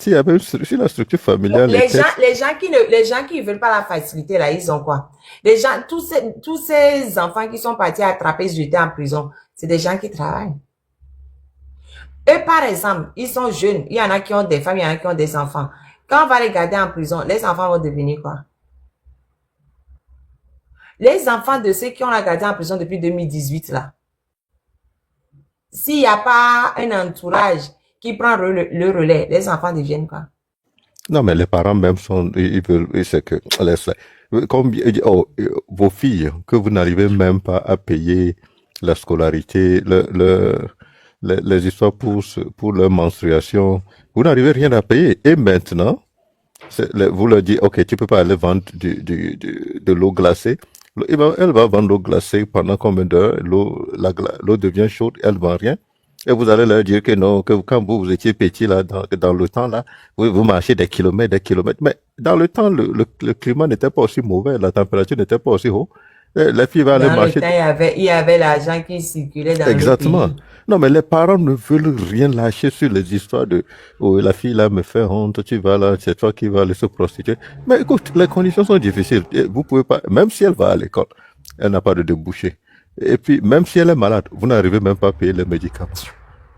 Si la structure familiale était... Les gens qui veulent pas la facilité, là, ils ont quoi? Les gens, tous ces enfants qui sont partis attraper, jetés en prison, c'est des gens qui travaillent. Eux, par exemple, ils sont jeunes. Il y en a qui ont des femmes, il y en a qui ont des enfants. Quand on va les garder en prison, les enfants vont devenir quoi? Les enfants de ceux qui ont la gardé en prison depuis 2018, là. S'il n'y a pas un entourage qui prend le relais, les enfants deviennent quoi? Non, mais les parents même ils veulent, c'est que, vos filles, que vous n'arrivez même pas à payer la scolarité, les histoires pour leur menstruation, vous n'arrivez rien à payer. Et maintenant, vous leur dites, ok, tu peux pas aller vendre de l'eau glacée. Elle va vendre l'eau glacée pendant combien d'heures? L'eau devient chaude, elle vend rien. Et vous allez leur dire que non, que quand vous étiez petit là, dans le temps là, vous marchez des kilomètres. Mais dans le temps, le climat n'était pas aussi mauvais, la température n'était pas aussi haute. Les filles vont aller Dans le marcher. temps, il y avait l'argent qui circulait dans le Exactement. pays. Non, mais les parents ne veulent rien lâcher sur les histoires de oh, la fille là me fait honte, tu vas là, c'est toi qui vas aller se prostituer. Mais écoute, les conditions sont difficiles. Et vous pouvez pas, même si elle va à l'école, elle n'a pas de débouché. Et puis, même si elle est malade, vous n'arrivez même pas à payer les médicaments.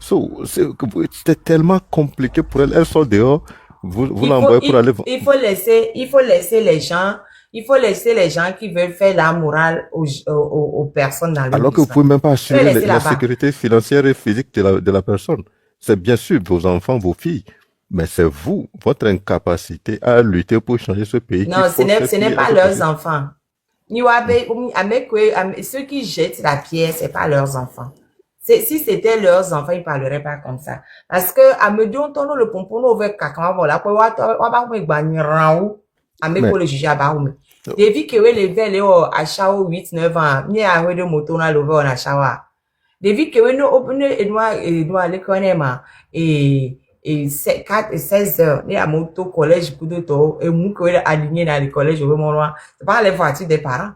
C'est tellement compliqué pour elle. Elle sort dehors, vous l'envoyez pour aller. Il faut laisser les gens qui veulent faire la morale aux personnes dans le Alors que vous pouvez même pas assurer la sécurité financière et physique de la personne. C'est bien sûr vos enfants, vos filles, mais c'est vous, votre incapacité à lutter pour changer ce pays. Non, ce n'est pas leurs enfants. Ceux qui jettent la pierre, c'est pas leurs enfants. Si c'était leurs enfants, ils parleraient pas comme ça. Parce que, à me dire, on le pompon, on veut caca, voilà, quoi, pour le juger à Baoum. Depuis que les veulent à Chao 8-9 ans, ni à de moto na lové on a Chawa. Depuis que nous open et doit aller connaître et 16 heures, ni à moto collège coup de to et mou que aligné dans le collège au mon loin. C'est pas les voitures des parents.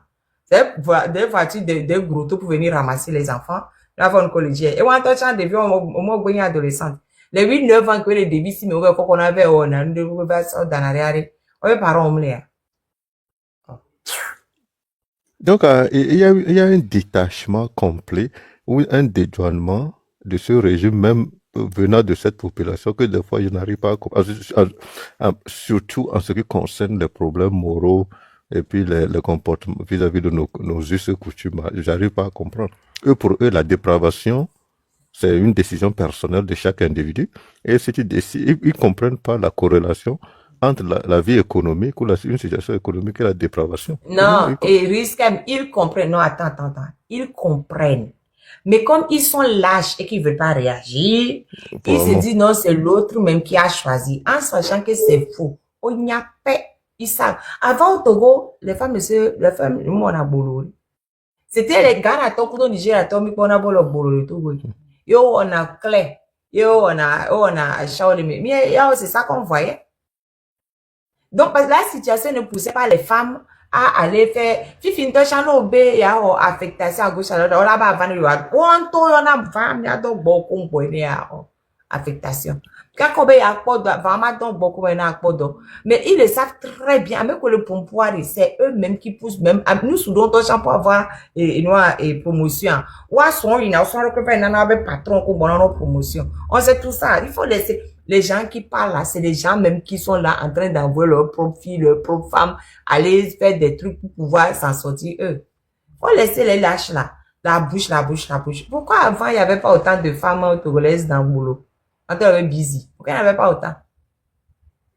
C'est des voitures de gros pour venir ramasser les enfants. Là, on collégienne. Et on entend ça depuis au moins adolescente. Les 8-9 ans que les débits, si mais qu'on avait, on a une dans l'arrière. On est parents, on est. Donc, il y a un détachement complet ou un dédouanement de ce régime, même venant de cette population, que des fois, je n'arrive pas à comprendre, surtout en ce qui concerne les problèmes moraux et puis les comportements vis-à-vis de nos us et coutumes. J'arrive pas à comprendre. Pour eux, la dépravation, c'est une décision personnelle de chaque individu. Et si tu décides, ils comprennent pas la corrélation entre la vie économique ou une situation économique et la dépravation. Non, et risque, ils comprennent. Non, attends. Ils comprennent. Mais comme ils sont lâches et qu'ils ne veulent pas réagir, ils se disent non, c'est l'autre même qui a choisi. En sachant que c'est faux. On n'y a pas. Ils savent. Avant au Togo, les femmes, nous, on a boulot. C'était les gars à ton couteau Niger à ton micro, on a boulot Togo. Yo, on a clé. Yo, on a Shaolin. Mais c'est ça qu'on voyait. Donc, parce que la situation ne poussait pas les femmes à aller faire, fifi nto chano be ya o affectation à gauche à droite, on a pas vendre yo a quanto on a femme ya do beaucoup pour aider à affectation. Quand on a vraiment donc beaucoup de mais ils le savent très bien, même que le pompoir, c'est eux-mêmes qui poussent même, nous, sous d'autres gens pour avoir et promotion. Ou à son, il y a soit que un patron qui a promotion. On sait tout ça. Il faut laisser les gens qui parlent là, c'est les gens même qui sont là en train d'envoyer leur propre fille, leur propre femme, aller faire des trucs pour pouvoir s'en sortir eux. Faut laisser les lâches là. La bouche, la bouche, la bouche. Pourquoi avant, il n'y avait pas autant de femmes togolaises dans le boulot? Quand on avait busy. Pourquoi il n'y en avait pas autant?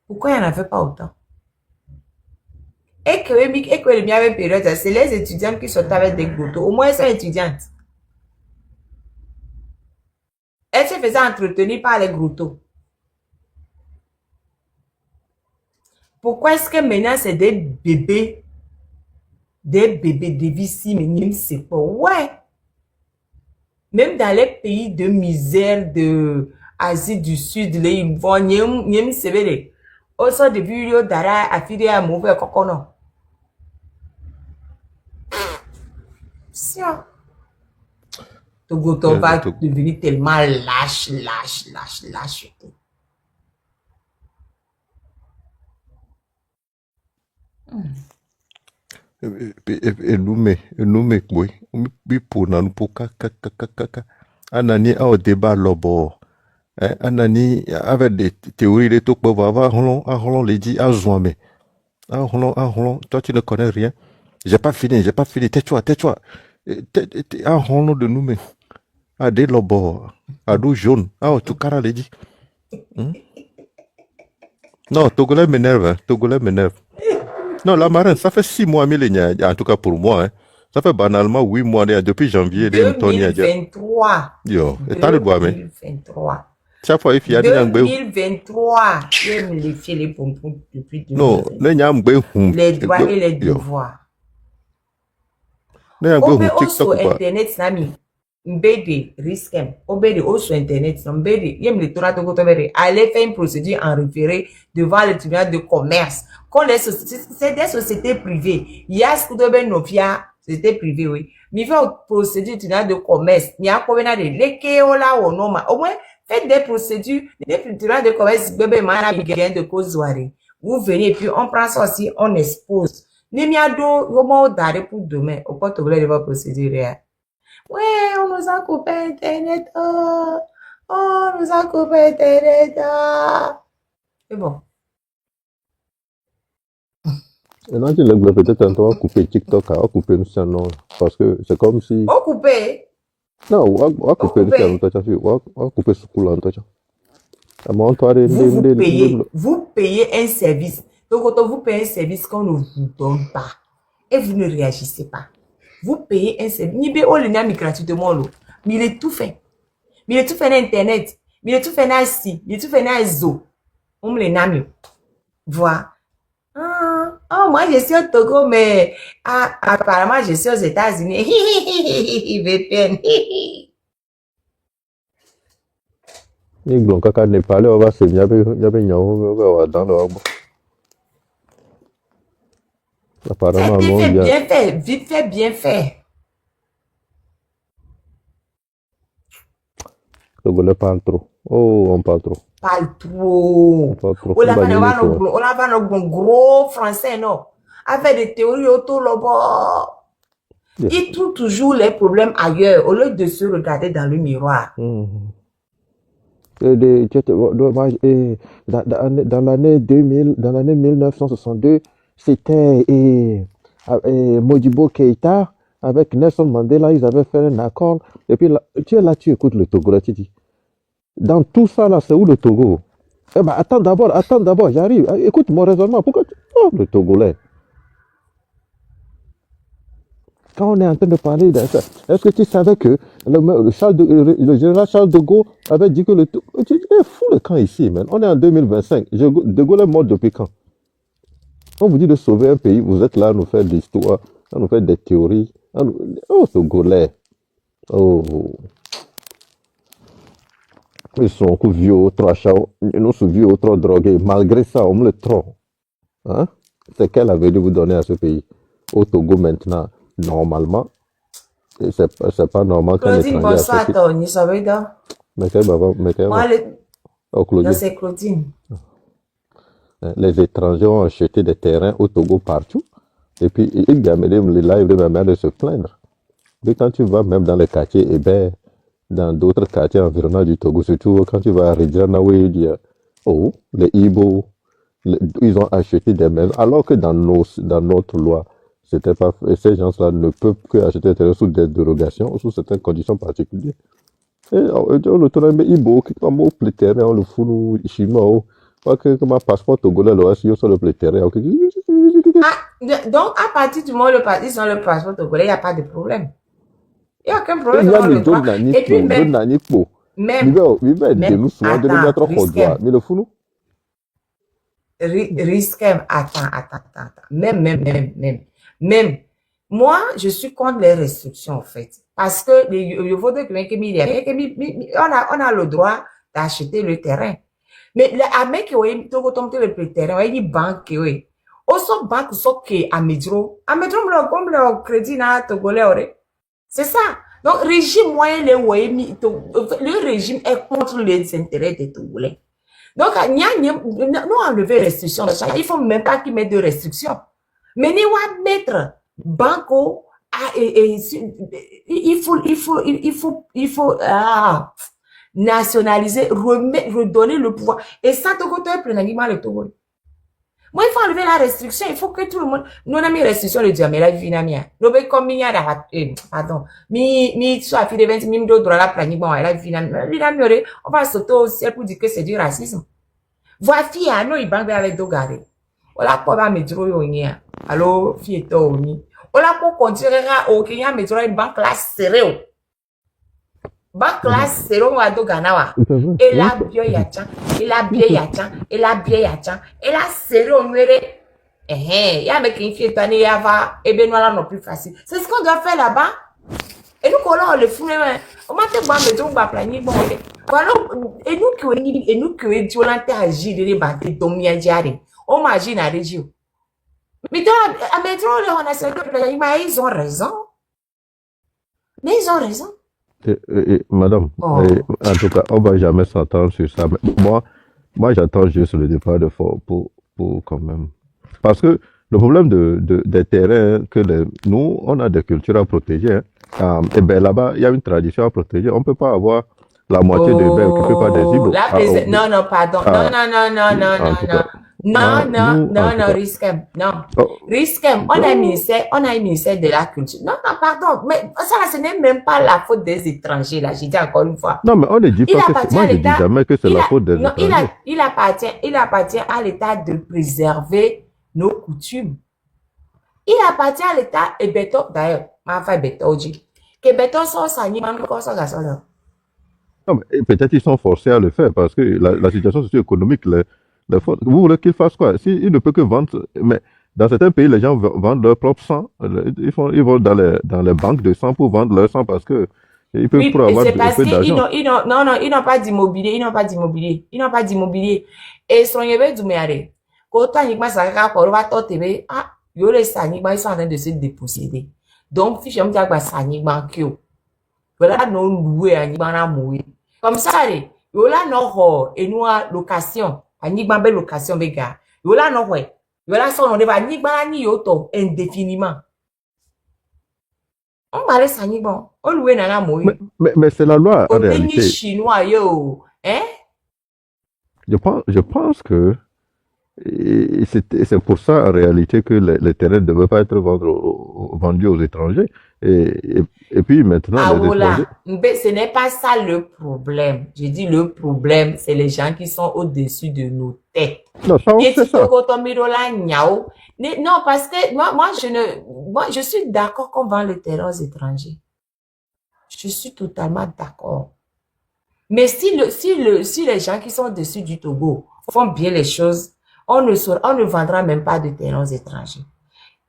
Pourquoi il n'y en avait pas autant? Et que le mien avait période, c'est les étudiantes qui sortaient avec des gouttes. Au moins, elles sont étudiantes. Elles se faisaient entretenir par les grottos. Pourquoi est-ce que maintenant, c'est des bébés de vici, mais je ne sais pas. Ouais. Même dans les pays de misère de Asie du Sud, les ils vont, nyem severe. Aussi, depuis, yo dara affilié à mauvais cocono. Tiens. Togo va devenir tellement lâche. Enume kwe bipo na nupo kaka anani au débat lobo anani avec des théories de tout pouvoir va les dit à zoame toi tu ne connais rien, j'ai pas fini tais-toi à holon de nous mais à des lobo à dos jaune à tout cara les dit non Togolais m'énerve. Non, la marraine, ça fait 6 mois, en tout cas pour moi. Hein. Ça fait banalement 8 mois depuis janvier. 2023. Yo, et t'as le droit, mais. 2023. Chaque fois, il y a des 2023. Je me les fais les pompons depuis 2023. Non, les droits et les devoirs. Sur Internet, Nami. Mbede, risquem. Obede, sur Internet. Mbede, yem le toura togo tobere. Allez faire une procédure en référé devant le tribunal de commerce. C'est des sociétés privées. Il y a ce que doit novia, société privée, oui. Mais il faut procédure tribunal de commerce. Il y a combien de l'ékéola ou non, au moins, faites des procédures, des tribunal de commerce, bébé, mana, gain de cause soirée. Vous venez, et puis on prend ça aussi, on expose. Nimiado, comment d'arrêt pour demain, au point de votre procédure. Ouais, on nous a coupé Internet. Oh, on nous a coupé Internet. C'est bon. Et non, peut-être un temps couper TikTok, on va couper nous non, parce que c'est comme si. On couper. Non, on va couper nous on va couper ce coup là, vous payez un service. Donc, quand vous payez un service qu'on ne vous donne pas et vous ne réagissez pas. Vous payez un service. Ni on le gratuitement l'eau. Mais il est tout fait. Mais il est tout fait dans Internet. Mais il est tout fait dans ici. Il est tout fait dans Zo. On me le nomme. Voilà. Oh, moi, je suis au Togo, mais apparemment, je suis aux États-Unis. VPN. Donc, quand on est parlé, on va se dire, dans le apparemment, vite fait, bien fait. Le parle trop. Oh, on parle trop. Parle trop. On a un gros français, non. Avec des théories autour là-bas. Il trouve toujours les problèmes ailleurs, au lieu de se regarder dans le miroir. Dans l'année 2000, dans l'année 1962, c'était Modibo Keïta avec Nelson Mandela, ils avaient fait un accord. Et puis là, tu écoutes le Togo, là, tu dis. Dans tout ça, là, c'est où le Togo? Eh ben, attends d'abord, j'arrive. Écoute mon raisonnement. Pourquoi le Togolais? Quand on est en train de parler de ça, est-ce que tu savais que le général Charles de Gaulle avait dit que le Togo... Tu es fou le camp ici, man. On est en 2025. De Gaulle est mort depuis quand? On vous dit de sauver un pays, vous êtes là à nous faire des histoires, à nous faire des théories. Oh, Togolais. Oh. Ils sont encore vieux, trop chauds, nous sommes vieux, trop drogués. Malgré ça, on me le trop. Hein? C'est quel avenir vous donnez à ce pays? Au Togo maintenant, normalement, c'est pas normal qu'un étranger... Bonsoir, Tony, ça veut dire? Mais Oh, Non, Claudie, c'est Claudine. les étrangers ont acheté des terrains au Togo partout. Et puis, ils gamins, là, ils même de se plaindre. Et quand tu vas même dans les quartiers, et ben, dans d'autres quartiers environnants du Togo, surtout quand tu vas à Ridjana, il dit, oh, les Ibo, ils ont acheté des maisons, alors que dans notre loi, c'était pas, et ces gens-là ne peuvent que acheter des terrains sous des dérogations, sous certaines conditions particulières. Et on tourne mais Ibo, qui comme au terrain, on le fout, nous, Ishima, pas que comme un passeport togolais, là, si on sort le terrain, ok. Donc, à partir du moment où ils ont le passeport togolais, il n'y a pas de problème. Il n'y a aucun Et problème, il y ils a ont le le don droit. Et puis don même, nanikpo. même, De même, nous souvent de attends, mettre au droit. Mais le fou, Risquem, attends. Même. Moi, je suis contre les restrictions, en fait. Parce que il faut on a le droit d'acheter le terrain. Mais le mec qui a le terrain, il y a une banque qui est. Aussi, banque, qui à Medro. À Medro, comme le crédit, na, togolais, c'est ça. Donc, régime moyen, le régime est contre les intérêts des Togolais. Donc, nous enlever les restrictions. Il faut même pas qu'ils mettent de restrictions. Mais nous allons mettre banco il faut nationaliser, redonner le pouvoir. Et ça, Togo, tu es plein le Togo. Moi, il faut enlever la restriction. Il faut que tout le monde. Nous avons mis restriction le diamant, la vie n'a mis. Nous avons comme il y a pardon. Soit fait de 20 000 droits la planning, bon, la vie n'a mis. On va sauter au ciel pour dire que c'est du racisme. Voici, non, il banque avec Dogare. On l'a pas me dire au nia. Alors, fieto au ni. On l'a pas continuer au Kenya me dire une banque là serrée. Banque là serrée à Doganawa. Et la bio yacha, et la bio yacha, et la bio yacha, et la serrée au nuéré. Ya me qui fieto ni yava, et ben voilà non plus facile. C'est ce qu'on doit faire là-bas. Et nous, quand on le fout, on m'a dit, me dire, on va planifier, bon, voilà, et nous, que Dieu l'a agi, de les battre, on m'agit dans la région. Mais dans la métro, on a ce que ils ont raison. Mais ils ont raison. madame, Oh. en tout cas, on va jamais s'entendre sur ça. Mais moi j'attends juste le départ de Fort pour quand même. Parce que le problème des terrains, nous, on a des cultures à protéger. Hein. Et bien là-bas, il y a une tradition à protéger. On ne peut pas avoir la moitié des bains occupés par des Ibo. Non, pardon. En tout cas, Non, Riskem. Non. Oh, Riskem, on a un ministère de la culture. Non, pardon. Mais ça, ce n'est même pas la faute des étrangers, là. J'ai dit encore une fois. non, mais on ne dit pas que appartient moi, à je dis l'État. jamais que c'est la faute des Non, étrangers. il appartient à l'État de préserver nos coutumes. Il appartient à l'État et Beto, d'ailleurs, ma femme Beto dit que Beto sort sa ni même encore son garçon là. Non, mais peut-être ils sont forcés à le faire parce que la situation socio-économique, vous voulez qu'ils fassent quoi? Ils ne peuvent que vendre, mais dans certains pays, les gens vendent leur propre sang. Ils vont dans les banques de sang pour vendre leur sang parce que ils peuvent Oui, pour avoir c'est un parce peu qu'ils d'argent. ils n'ont pas d'immobilier, Et son yebe du meare. Quand on y passe à la va tebe, yo les sanigma, ils sont en train de se déposséder. Donc, si j'aime dire que sanigma kyo, voilà, non, loué, anigma na moué. Comme ça, yo là, non, et nous, location, anigma be location, bega. Yo là, non, ouais. Yo là, son, on va anigma ni yoto, indéfiniment. On va les sanigma, on loué na moué. Mais c'est la loi en Au pays réalité. chinois, yo, hein? Je pense que c'est pour ça en réalité que les terrains ne devaient pas être vendus aux étrangers. Et puis maintenant, Ah les étrangers. voilà, mais ce n'est pas ça le problème. Je dis le problème, c'est les gens qui sont au-dessus de nos têtes. Non, ça, on Et sait si ça. non, parce que moi, je suis d'accord qu'on vend le terrain aux étrangers. Je suis totalement d'accord. Mais si les gens qui sont au-dessus du Togo font bien les choses, on ne vendra même pas de terrain aux étrangers.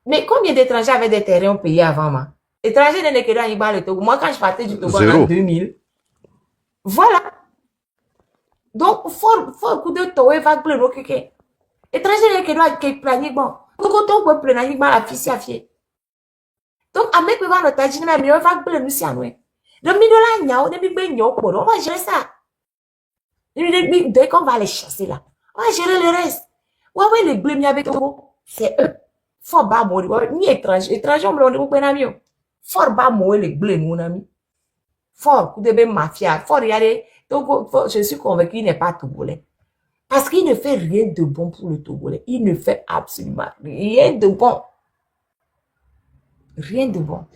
Mais combien d'étrangers avaient des terrains au pays avant moi? Étrangers n'est que dans le Togo. Moi, quand je partais du Togo en Zéro. 2000, voilà. Donc, faut coup de Togo va bleu au kéké. Étrangers n'est que dans le planique bon. Donc, on peut planique la fille à fier. Donc, avec le vent de Tajine, mais il va bleu nous si à nous. Le midola nyao, ne mi ben nyao pour on va gérer ça. Dès qu'on va les chasser là, on va gérer le reste. Ouais, les bleus, mi avec Togo, c'est eux. Fort bas, moi, ni étranger, on me l'a dit, fort bas, moi, les bleus, mon ami. Fort, coup de bien mafia, fort, regardez, Togo, je suis convaincu qu'il n'est pas togolais. Parce qu'il ne fait rien de bon pour le Togolais. Il ne fait absolument rien de bon. Rien de bon.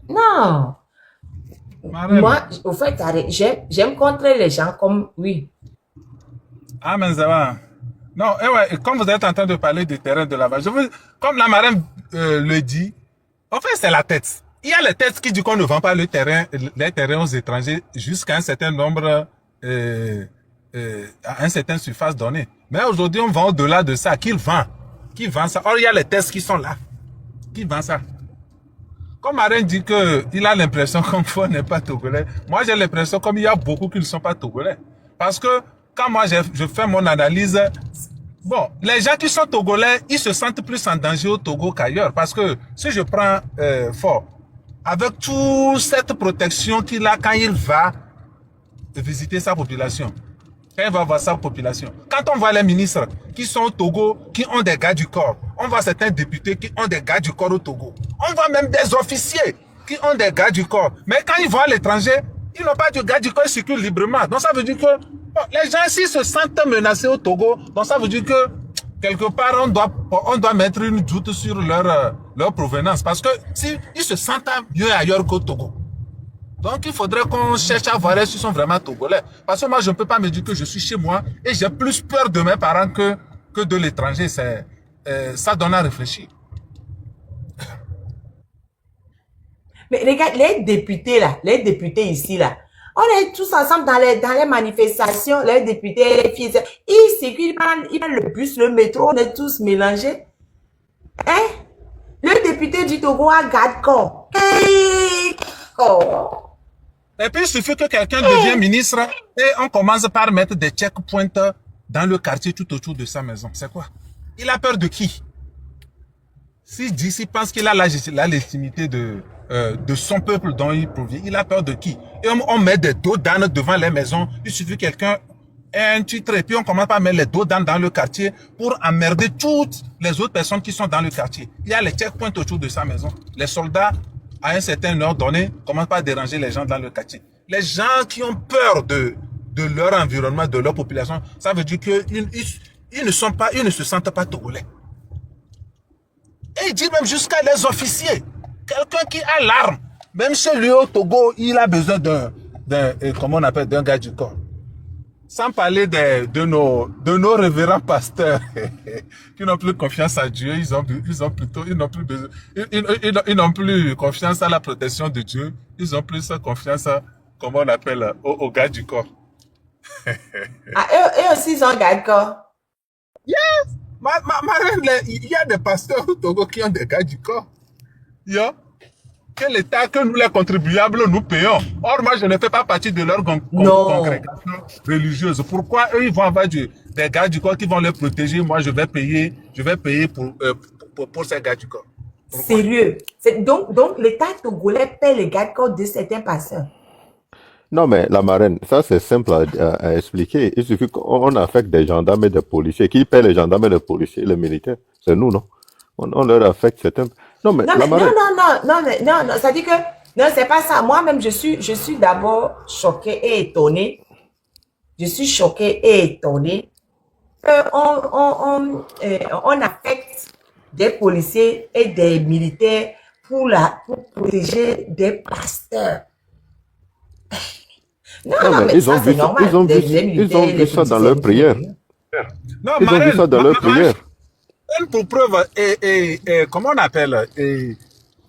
Non. Marraine. Moi, au fait, j'aime contrer les gens comme, oui. Ah, mais ça va. Non, ouais, comme vous êtes en train de parler du terrain de lavage, comme la marraine le dit, en fait, c'est la tête. Il y a les têtes qui disent qu'on ne vend pas les terrains aux étrangers jusqu'à un certain nombre, à une certaine surface donnée. Mais aujourd'hui, on vend au-delà de ça. Qui vend? Qui vend ça? Or, il y a les tests qui sont là. Qui vend ça? Comme Marraine dit qu'il a l'impression qu'on n'est pas togolais. Moi, j'ai l'impression comme il y a beaucoup qui ne sont pas togolais. Parce que quand moi, je fais mon analyse, bon, les gens qui sont togolais, ils se sentent plus en danger au Togo qu'ailleurs. Parce que si je prends Fort, avec toute cette protection qu'il a quand il va visiter sa population, quand il va voir sa population, quand on voit les ministres qui sont au Togo, qui ont des gars du corps, on voit certains députés qui ont des gars du corps au Togo, on voit même des officiers qui ont des gars du corps, mais quand ils vont à l'étranger, ils n'ont pas de gars du corps, ils circulent librement. Donc ça veut dire que bon, les gens s'ils se sentent menacés au Togo, donc ça veut dire que quelque part on doit mettre une doute sur leur provenance, parce que si ils se sentent mieux ailleurs qu'au Togo. Donc, il faudrait qu'on cherche à voir s'ils sont vraiment togolais. Parce que moi, je ne peux pas me dire que je suis chez moi et j'ai plus peur de mes parents que de l'étranger. Ça donne à réfléchir. Mais regarde, les députés là, les députés ici là, on est tous ensemble dans les manifestations, les députés, les filles, ils circulent, ils prennent le bus, le métro, on est tous mélangés. Hein? Le député du Togo a garde-corps. Oh. Et puis, il suffit que quelqu'un devienne ministre et on commence par mettre des checkpoints dans le quartier tout autour de sa maison. C'est quoi? Il a peur de qui? S'il pense qu'il a la légitimité de son peuple dont il provient, il a peur de qui? Et on met des dos d'âne devant les maisons. Il suffit que quelqu'un ait un titre et puis on commence par mettre les dos d'âne dans le quartier pour emmerder toutes les autres personnes qui sont dans le quartier. Il y a les checkpoints autour de sa maison. Les soldats, à un certain heure donné, commencent pas à déranger les gens dans le quartier. Les gens qui ont peur de leur environnement, de leur population, ça veut dire qu'ils ne se sentent pas togolais. Et il dit même jusqu'à les officiers, quelqu'un qui a l'arme, même chez lui au Togo, il a besoin comment on appelle, d'un gars du corps. Sans parler de nos révérends pasteurs qui n'ont plus confiance à Dieu, ils n'ont plus confiance à la protection de Dieu, ils ont plus confiance à, comment on appelle, aux gars du corps. Ah, eux aussi, ils ont gars du corps. Yes! Il y a des pasteurs au Togo qui ont des gars du corps. Yeah. Que l'État, que nous les contribuables, nous payons. Or, moi, je ne fais pas partie de leur congrégation religieuse. Pourquoi eux, ils vont avoir des gars du corps qui vont les protéger? Moi, je vais payer pour ces gars du corps. Pourquoi? Sérieux. Donc l'État togolais paie les gars du corps de certains pasteurs. Non, mais la marraine, ça c'est simple à expliquer. Il suffit qu'on affecte des gendarmes et des policiers. Qui paie les gendarmes et les policiers, les militaires? C'est nous, non? On leur affecte certains... Non, mais la marraine... Non, ça dit que... Non, c'est pas ça. Moi-même, je suis d'abord choquée et étonnée. Je suis choquée et étonnée on affecte des policiers et des militaires pour protéger des pasteurs. Non, mais ils ont vu ça dans leur prière. Non, ils ont vu ça dans leur prière. Pour preuve, comment on appelle,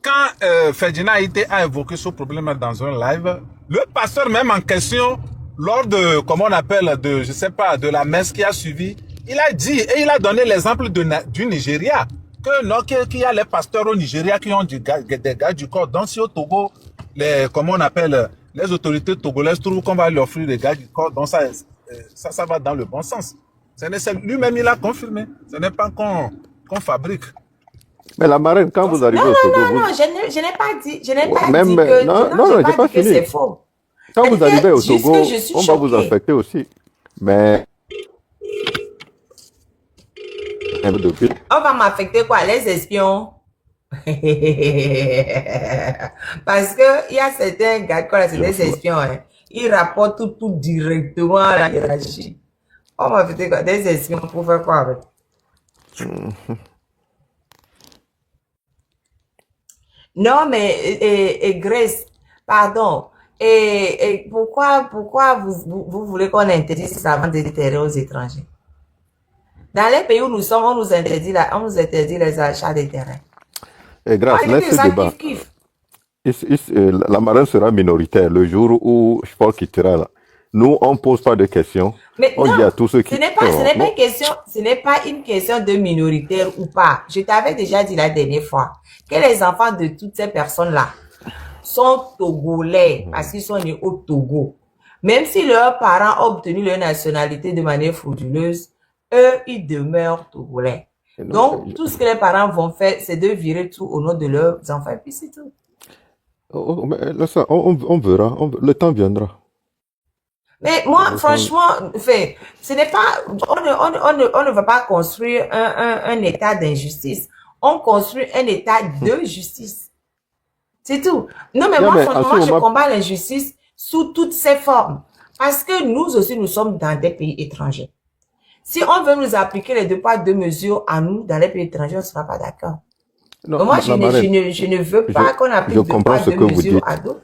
quand Ferdinand a évoqué ce problème dans un live, le pasteur même en question, lors de, comment on appelle, je sais pas, de la messe qui a suivi, il a dit, et il a donné l'exemple du Nigeria, qu'il y a les pasteurs au Nigeria qui ont des gars du corps. Donc si au Togo, comment on appelle, les autorités togolaises trouvent qu'on va lui offrir des gars du corps, donc ça va dans le bon sens. Lui-même, il a confirmé. Ce n'est pas qu'on fabrique. Mais la marraine, quand vous arrivez au Togo... Non, je n'ai pas dit que c'est faux. Quand Est-ce vous arrivez que, au jusque Togo, je suis on va vous choquée. affecter aussi. Mais depuis, On va m'affecter quoi? Les espions. Parce que il y a certains gars qui c'est des espions. Hein. Ils rapportent tout directement à la hiérarchie. On va affecter quoi? Des espions pour faire quoi avec? Non, mais Grace, pardon. Pourquoi vous voulez qu'on interdise la vente des terrains aux étrangers? Dans les pays où nous sommes, on nous interdit les achats des terrains. et On grâce, dit laisse que ce ça débat. kiff. La marine sera minoritaire le jour où Sport quittera là. Nous, on ne pose pas de questions. Mais On dit non, à tous ceux ce qui... n'est pas, Non, non. ce n'est pas une question de minoritaire ou pas. Je t'avais déjà dit la dernière fois que les enfants de toutes ces personnes-là sont togolais parce qu'ils sont nés au Togo. Même si leurs parents ont obtenu leur nationalité de manière frauduleuse, eux, ils demeurent togolais. Donc, tout ce que les parents vont faire, c'est de virer tout au nom de leurs enfants et puis c'est tout. Mais là, ça, on verra. Le temps viendra. Mais moi, franchement, ce n'est pas, on ne va pas construire un état d'injustice. On construit un état de justice. C'est tout. Non, mais Yeah, moi, mais franchement, en ce moi, je moment, combats l'injustice sous toutes ses formes. Parce que nous aussi, nous sommes dans des pays étrangers. Si on veut nous appliquer les deux poids, deux mesures à nous, dans les pays étrangers, on ne sera pas d'accord. non, Donc moi, la marraine, je ne veux je, pas qu'on je applique deux comprends poids, ce deux que vous mesures dites. à d'autres.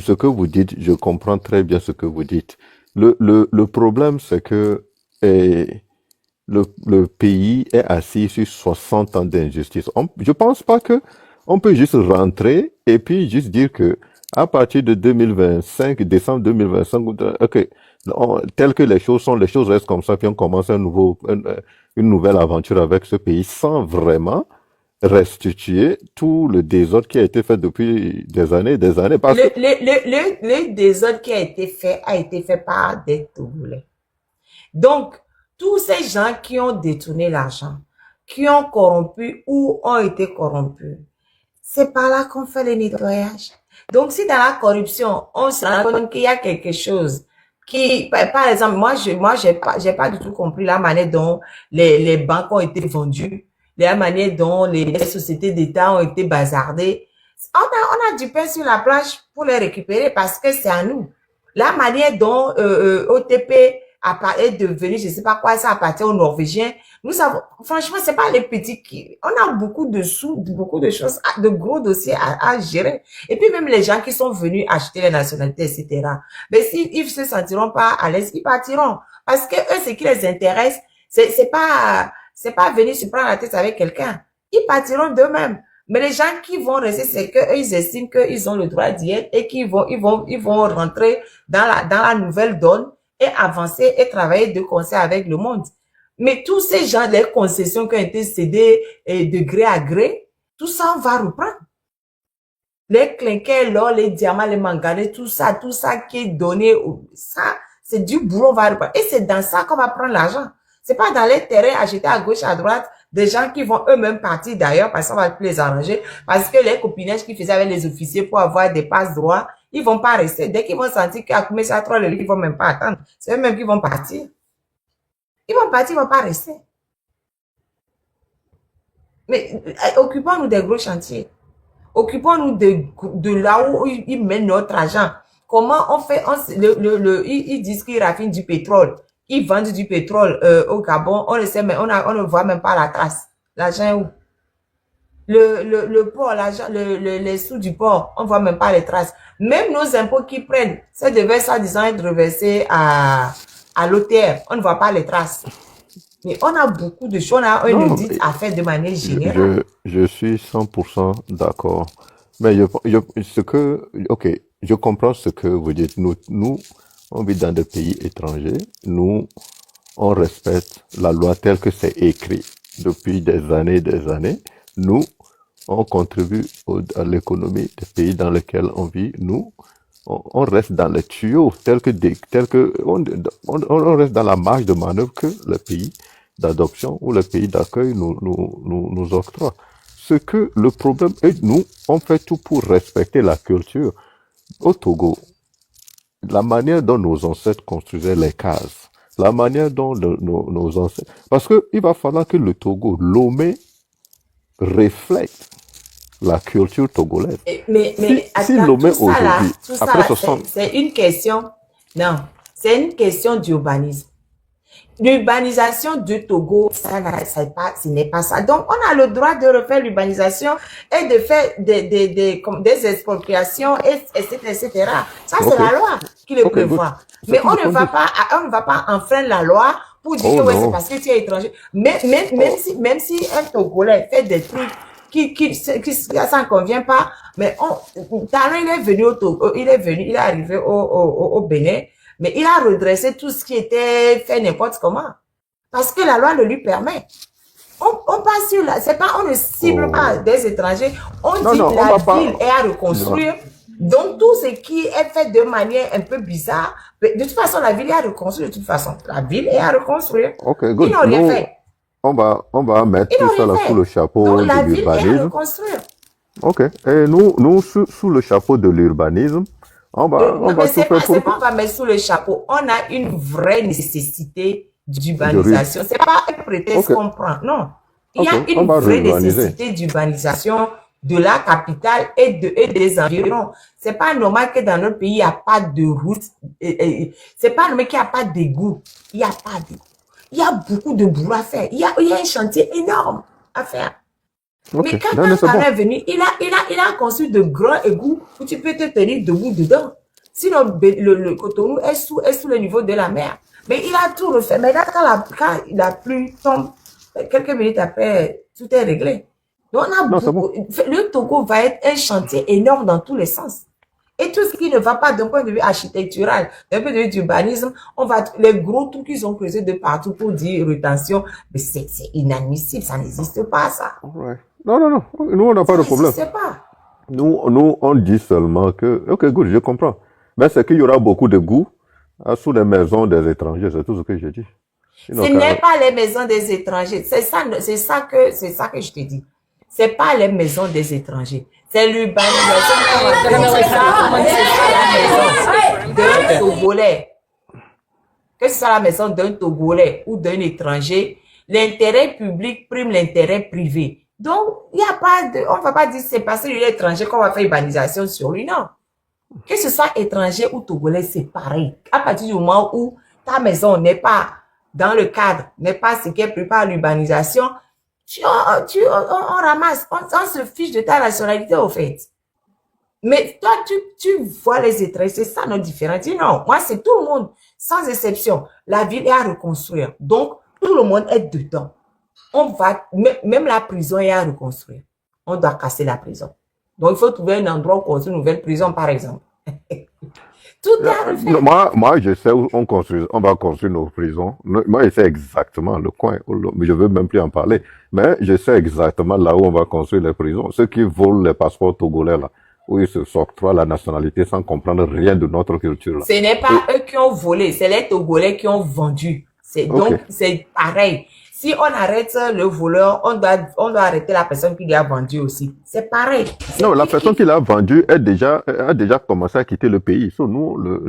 Ce que vous dites, je comprends très bien ce que vous dites. Le problème, c'est que le pays est assis sur 60 ans d'injustice. Je pense pas que on peut juste rentrer et puis juste dire que à partir de 2025, décembre 2025, ok, tel que les choses restent comme ça, puis on commence une nouvelle aventure avec ce pays sans vraiment restituer tout le désordre qui a été fait depuis des années, parce que Le désordre qui a été fait par des Togolais. Donc, tous ces gens qui ont détourné l'argent, qui ont corrompu ou ont été corrompus, c'est par là qu'on fait le nettoyage. Donc, si dans la corruption, on se rend compte qu'il y a quelque chose qui, par exemple, j'ai pas du tout compris la manière dont les banques ont été vendues, la manière dont les sociétés d'État ont été bazardées. On a du pain sur la planche pour les récupérer parce que c'est à nous. La manière dont OTP est devenu, je sais pas quoi, ça appartient aux Norvégiens. Nous savons, franchement, c'est pas les petits qui, on a beaucoup de sous, beaucoup de choses, de gros dossiers à gérer. Et puis même les gens qui sont venus acheter les nationalités, etc. Mais s'ils se sentiront pas à l'aise, ils partiront. Parce que eux, ce qui les intéresse, c'est pas venir se prendre la tête avec quelqu'un. Ils partiront d'eux-mêmes. Mais les gens qui vont rester, c'est qu'eux, ils estiment qu'ils ont le droit d'y être et qu'ils vont rentrer dans la nouvelle donne et avancer et travailler de concert avec le monde. Mais tous ces gens, les concessions qui ont été cédées de gré à gré, tout ça, on va reprendre. Les clinkers, l'or, les diamants, les manganèses, tout ça qui est donné, ça, c'est du boulot, on va reprendre. Et c'est dans ça qu'on va prendre l'argent. C'est pas dans les terrains achetés à gauche, à droite, des gens qui vont eux-mêmes partir d'ailleurs parce qu'on va plus les arranger, parce que les copinages qu'ils faisaient avec les officiers pour avoir des passes droits, ils vont pas rester. Dès qu'ils vont sentir qu'à combien ça trop, ils vont même pas attendre. C'est eux-mêmes qui vont partir. Ils vont partir, ils vont pas rester. Mais occupons-nous des gros chantiers. Occupons-nous de là où ils mettent notre argent. Comment on fait, ils disent qu'ils raffinent du pétrole. Ils vendent du pétrole au Gabon. On ne sait, mais on ne voit même pas la trace. L'argent est où? Le port, l'argent, les sous du port, on voit même pas les traces. Même nos impôts qu'ils prennent, ça devait, soi-disant, être reversé à l'OTR. On ne voit pas les traces. Mais on a beaucoup de choses, on a un non, audit à faire de manière générale. je suis 100% d'accord. Mais ok, je comprends ce que vous dites. Nous, on vit dans des pays étrangers. Nous, on respecte la loi telle que c'est écrit depuis des années et des années. Nous, on contribue à l'économie des pays dans lesquels on vit. Nous, on reste dans les tuyaux on reste dans la marge de manœuvre que le pays d'adoption ou le pays d'accueil nous octroie. Ce que le problème est, nous, on fait tout pour respecter la culture. Au Togo, la manière dont nos ancêtres construisaient les cases, la manière dont nos ancêtres... Parce qu'il va falloir que le Togo, Lomé, reflète la culture togolaise. Mais Si attends, Lomé tout ça là, aujourd'hui, après 60... c'est une question. Non, c'est une question d'urbanisme. L'urbanisation du Togo, ce n'est pas ça. Donc, on a le droit de refaire l'urbanisation et de faire des expropriations, etc. Ça, c'est Ok, la loi qui le ok, good. prévoit. C'est Mais tout ce qu'on dit. on ne va pas enfreindre la loi pour dire Oh que ouais, c'est non. parce que tu es étranger. Même si un Togolais fait des trucs ça ne convient pas, mais Talon, il est venu au Togo, il est arrivé au Bénin, mais il a redressé tout ce qui était fait n'importe comment. Parce que la loi le lui permet. On passe sur c'est pas, on ne cible pas des étrangers. On Non, dit non, on la va pas... ville est à reconstruire. Donc, tout ce qui est fait de manière un peu bizarre, de toute façon, la ville est à reconstruire. De toute façon, la ville est à reconstruire. Ok, Ils good. n'ont rien Nous, fait. on va mettre Ils tout n'ont ça rien là sous le fait. chapeau Donc, de la ville est à l'urbanisme. reconstruire. Ok. Et nous sous le chapeau de l'urbanisme, on va Mais tout faire c'est pour pas on va mettre sous le chapeau. On a une vraie nécessité de d'urbanisation. C'est pas un prétexte Ok, qu'on prend. Non. Il y ok. a On une va vraie réurbaniser. nécessité d'urbanisation de la capitale et des environs. C'est pas normal que dans notre pays, il n'y a pas de route. C'est pas normal qu'il n'y a pas d'égout. Il n'y a pas d'égout. Il y a beaucoup de boulot à faire. Il y a un chantier énorme à faire. Ok. Mais quand Non, mais un c'est bon. parent est venu, il a construit de grands égouts où tu peux te tenir debout dedans. Sinon, le Cotonou est sous le niveau de la mer. Mais il a tout refait. Mais là, quand la pluie tombe, quelques minutes après, tout est réglé. Donc, on a Non, c'est bon. beaucoup, le Togo va être un chantier énorme dans tous les sens. Et tout ce qui ne va pas d'un point de vue architectural, d'un point de vue d'urbanisme, les gros trucs qu'ils ont creusés de partout pour dire rétention, mais c'est inadmissible, ça n'existe pas, ça. Ouais. Non, non, non. Nous, on n'a pas Ça de problème. n'existe pas. Nous, on dit seulement que, ok, good, je comprends. Mais c'est qu'il y aura beaucoup de goût sous les maisons des étrangers, c'est tout ce que je dis. Sinon, Ce n'est pas les maisons des étrangers. C'est ça que je te dis. C'est pas les maisons des étrangers. C'est l'urbanisation. D'un Togolais. Que ce soit la maison d'un Togolais ou d'un étranger, l'intérêt public prime l'intérêt privé. Donc, il n'y a pas de, on va pas dire c'est parce qu'il est étranger qu'on va faire urbanisation sur lui, non. Que ce soit étranger ou Togolais, c'est pareil. À partir du moment où ta maison n'est pas dans le cadre, n'est pas ce qui est prévu par l'urbanisation, on ramasse, on se fiche de ta nationalité au fait. Mais toi, tu vois les étrangers, c'est ça notre différence. Dis non, moi c'est tout le monde, sans exception. La ville est à reconstruire. Donc, tout le monde est dedans. Même la prison est à reconstruire. On doit casser la prison. Donc, il faut trouver un endroit où construire une nouvelle prison, par exemple. Tout est à refaire. moi, je sais où on va construire nos prisons. Moi, je sais exactement le coin, mais je veux même plus en parler. Mais je sais exactement là où on va construire les prisons. Ceux qui volent les passeports togolais, là, où ils se s'octroient la nationalité sans comprendre rien de notre culture, là. Ce n'est pas eux qui ont volé, c'est les Togolais qui ont vendu. Donc, c'est pareil. Si on arrête le voleur, on doit arrêter la personne qui lui a vendu aussi. C'est pareil. Non, la personne qui l'a vendu a déjà commencé à quitter le pays. So,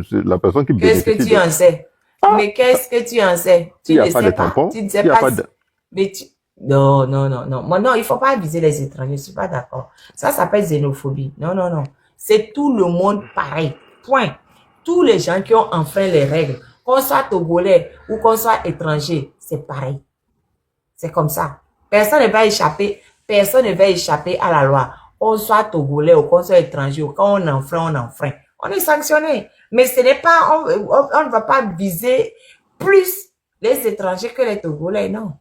c'est la personne qui Qu'est-ce bénéficie. que tu en sais? Mais qu'est-ce que tu en sais? Tu ne sais pas. Tu ne sais pas. Mais non. Moi, non, il faut pas viser les étrangers. Je suis pas d'accord. Ça s'appelle xénophobie. Non. C'est tout le monde pareil. Point. Tous les gens qui ont enfreint les règles, qu'on soit togolais ou qu'on soit étranger, c'est pareil. C'est comme ça. Personne ne va échapper à la loi. Qu'on soit togolais ou qu'on soit étranger, ou quand on enfreint. On est sanctionné. Mais ce n'est pas, on ne va pas viser plus les étrangers que les togolais, non.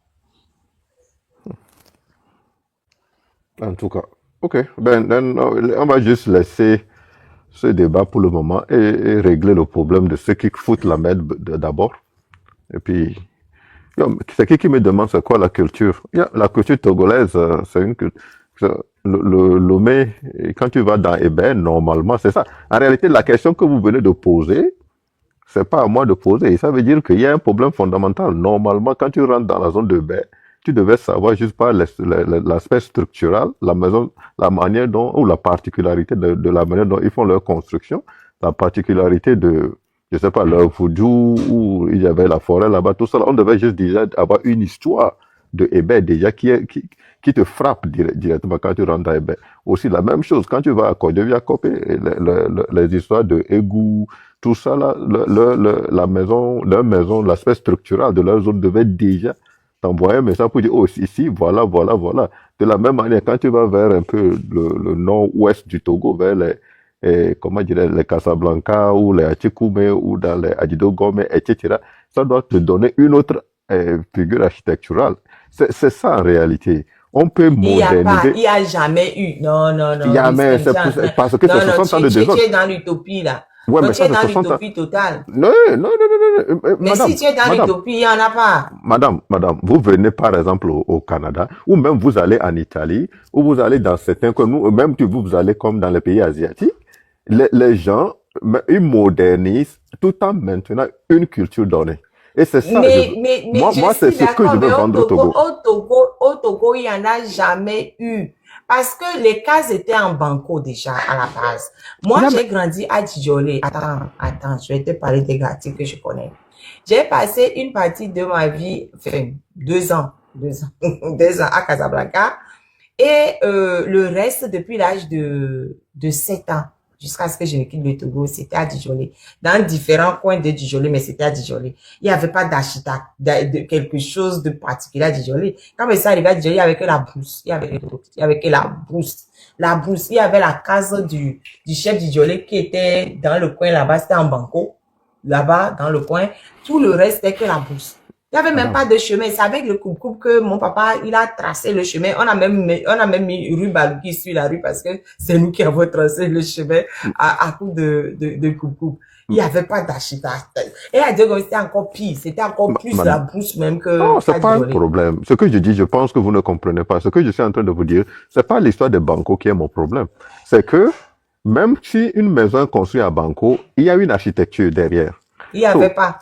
En tout cas, ok. On va juste laisser ce débat pour le moment et régler le problème de ceux qui foutent la merde d'abord. Et puis, c'est qui me demande c'est quoi la culture? La culture togolaise, c'est une culture. Le Lomé, quand tu vas dans Eben, normalement, c'est ça. En réalité, la question que vous venez de poser, c'est pas à moi de poser. Ça veut dire qu'il y a un problème fondamental. Normalement, quand tu rentres dans la zone de baie, tu devais savoir juste par l'aspect structural, la manière dont, ou la particularité de la manière dont ils font leur construction. la particularité de, je sais pas, leur voodoo, où il y avait la forêt là-bas, tout ça, là, on devait juste déjà avoir une histoire de Hébert déjà qui te frappe directement quand tu rentres à Hébert. Aussi la même chose, quand tu vas à Kodevia Kopé, les histoires de égout, tout ça là, la maison, leur maison, l'aspect structural de leur zone devait déjà t'envoyer un message pour dire, oh, ici, voilà, voilà, voilà. De la même manière, quand tu vas vers un peu le nord-ouest du Togo, vers comment dire, les Casablanca ou les Achikoumé ou dans les Adidogome, etc., ça doit te donner une autre figure architecturale. C'est ça en réalité. On peut Il n'y a pas, moderniser. il n'y a jamais eu. Non, non, Il y non. a, mais Lucien, c'est parce que non, c'est non, 60 ans de tu désordre. es dans l'utopie, là. Ouais, Non, mais tu es ça, c'est dans 60 ans. l'utopie totale. Non, non, non, non, non, Mais madame, si tu es dans madame, l'utopie, il n'y en a pas. madame, vous venez par exemple au Canada, ou même vous allez en Italie, ou vous allez dans certains coins, ou même que vous allez comme dans les pays asiatiques, les gens, ils modernisent tout en maintenant une culture donnée. Et c'est ça, Mais moi, je c'est suis ce que d'accord, je veux mais vendre au Togo. Au Togo, il n'y en a jamais eu. Parce que les cases étaient en banco déjà à la base. Moi, Il y a- j'ai grandi à Djidjolé. Attends, je vais te parler des quartiers que je connais. J'ai passé une partie de ma vie, enfin, 2 ans, 2 ans à Casablanca. Et le reste, depuis l'âge de 7 ans, jusqu'à ce que je ne quitte le Togo, c'était à Djidjolé. Dans différents coins de Djidjolé, mais c'était à Djidjolé. Il n'y avait pas d'architecte, de quelque chose de particulier à Djidjolé. Quand je suis arrivé à Djidjolé, il n'y avait que la brousse. Il y avait que la brousse. La brousse. Il y avait la case du chef Djidjolé qui était dans le coin là-bas. C'était en banco. Là-bas, dans le coin. Tout le reste, c'était que la brousse. Il n'y avait même pas de chemin. C'est avec le coupe-coupe que mon papa, il a tracé le chemin. On a même mis rue Balouki sur la rue parce que c'est nous qui avons tracé le chemin à coup de coupe-coupe. Il n'y avait pas d'architecte. Et à Dieu, c'était encore pire. C'était encore plus la Madame, brousse même que non, c'est pas un Djidjolé. problème. Ce que je dis, je pense que vous ne comprenez pas. Ce que je suis en train de vous dire, c'est pas l'histoire de Banco qui est mon problème. C'est que même si une maison est construite à Banco, il y a une architecture derrière. Il n'y avait pas.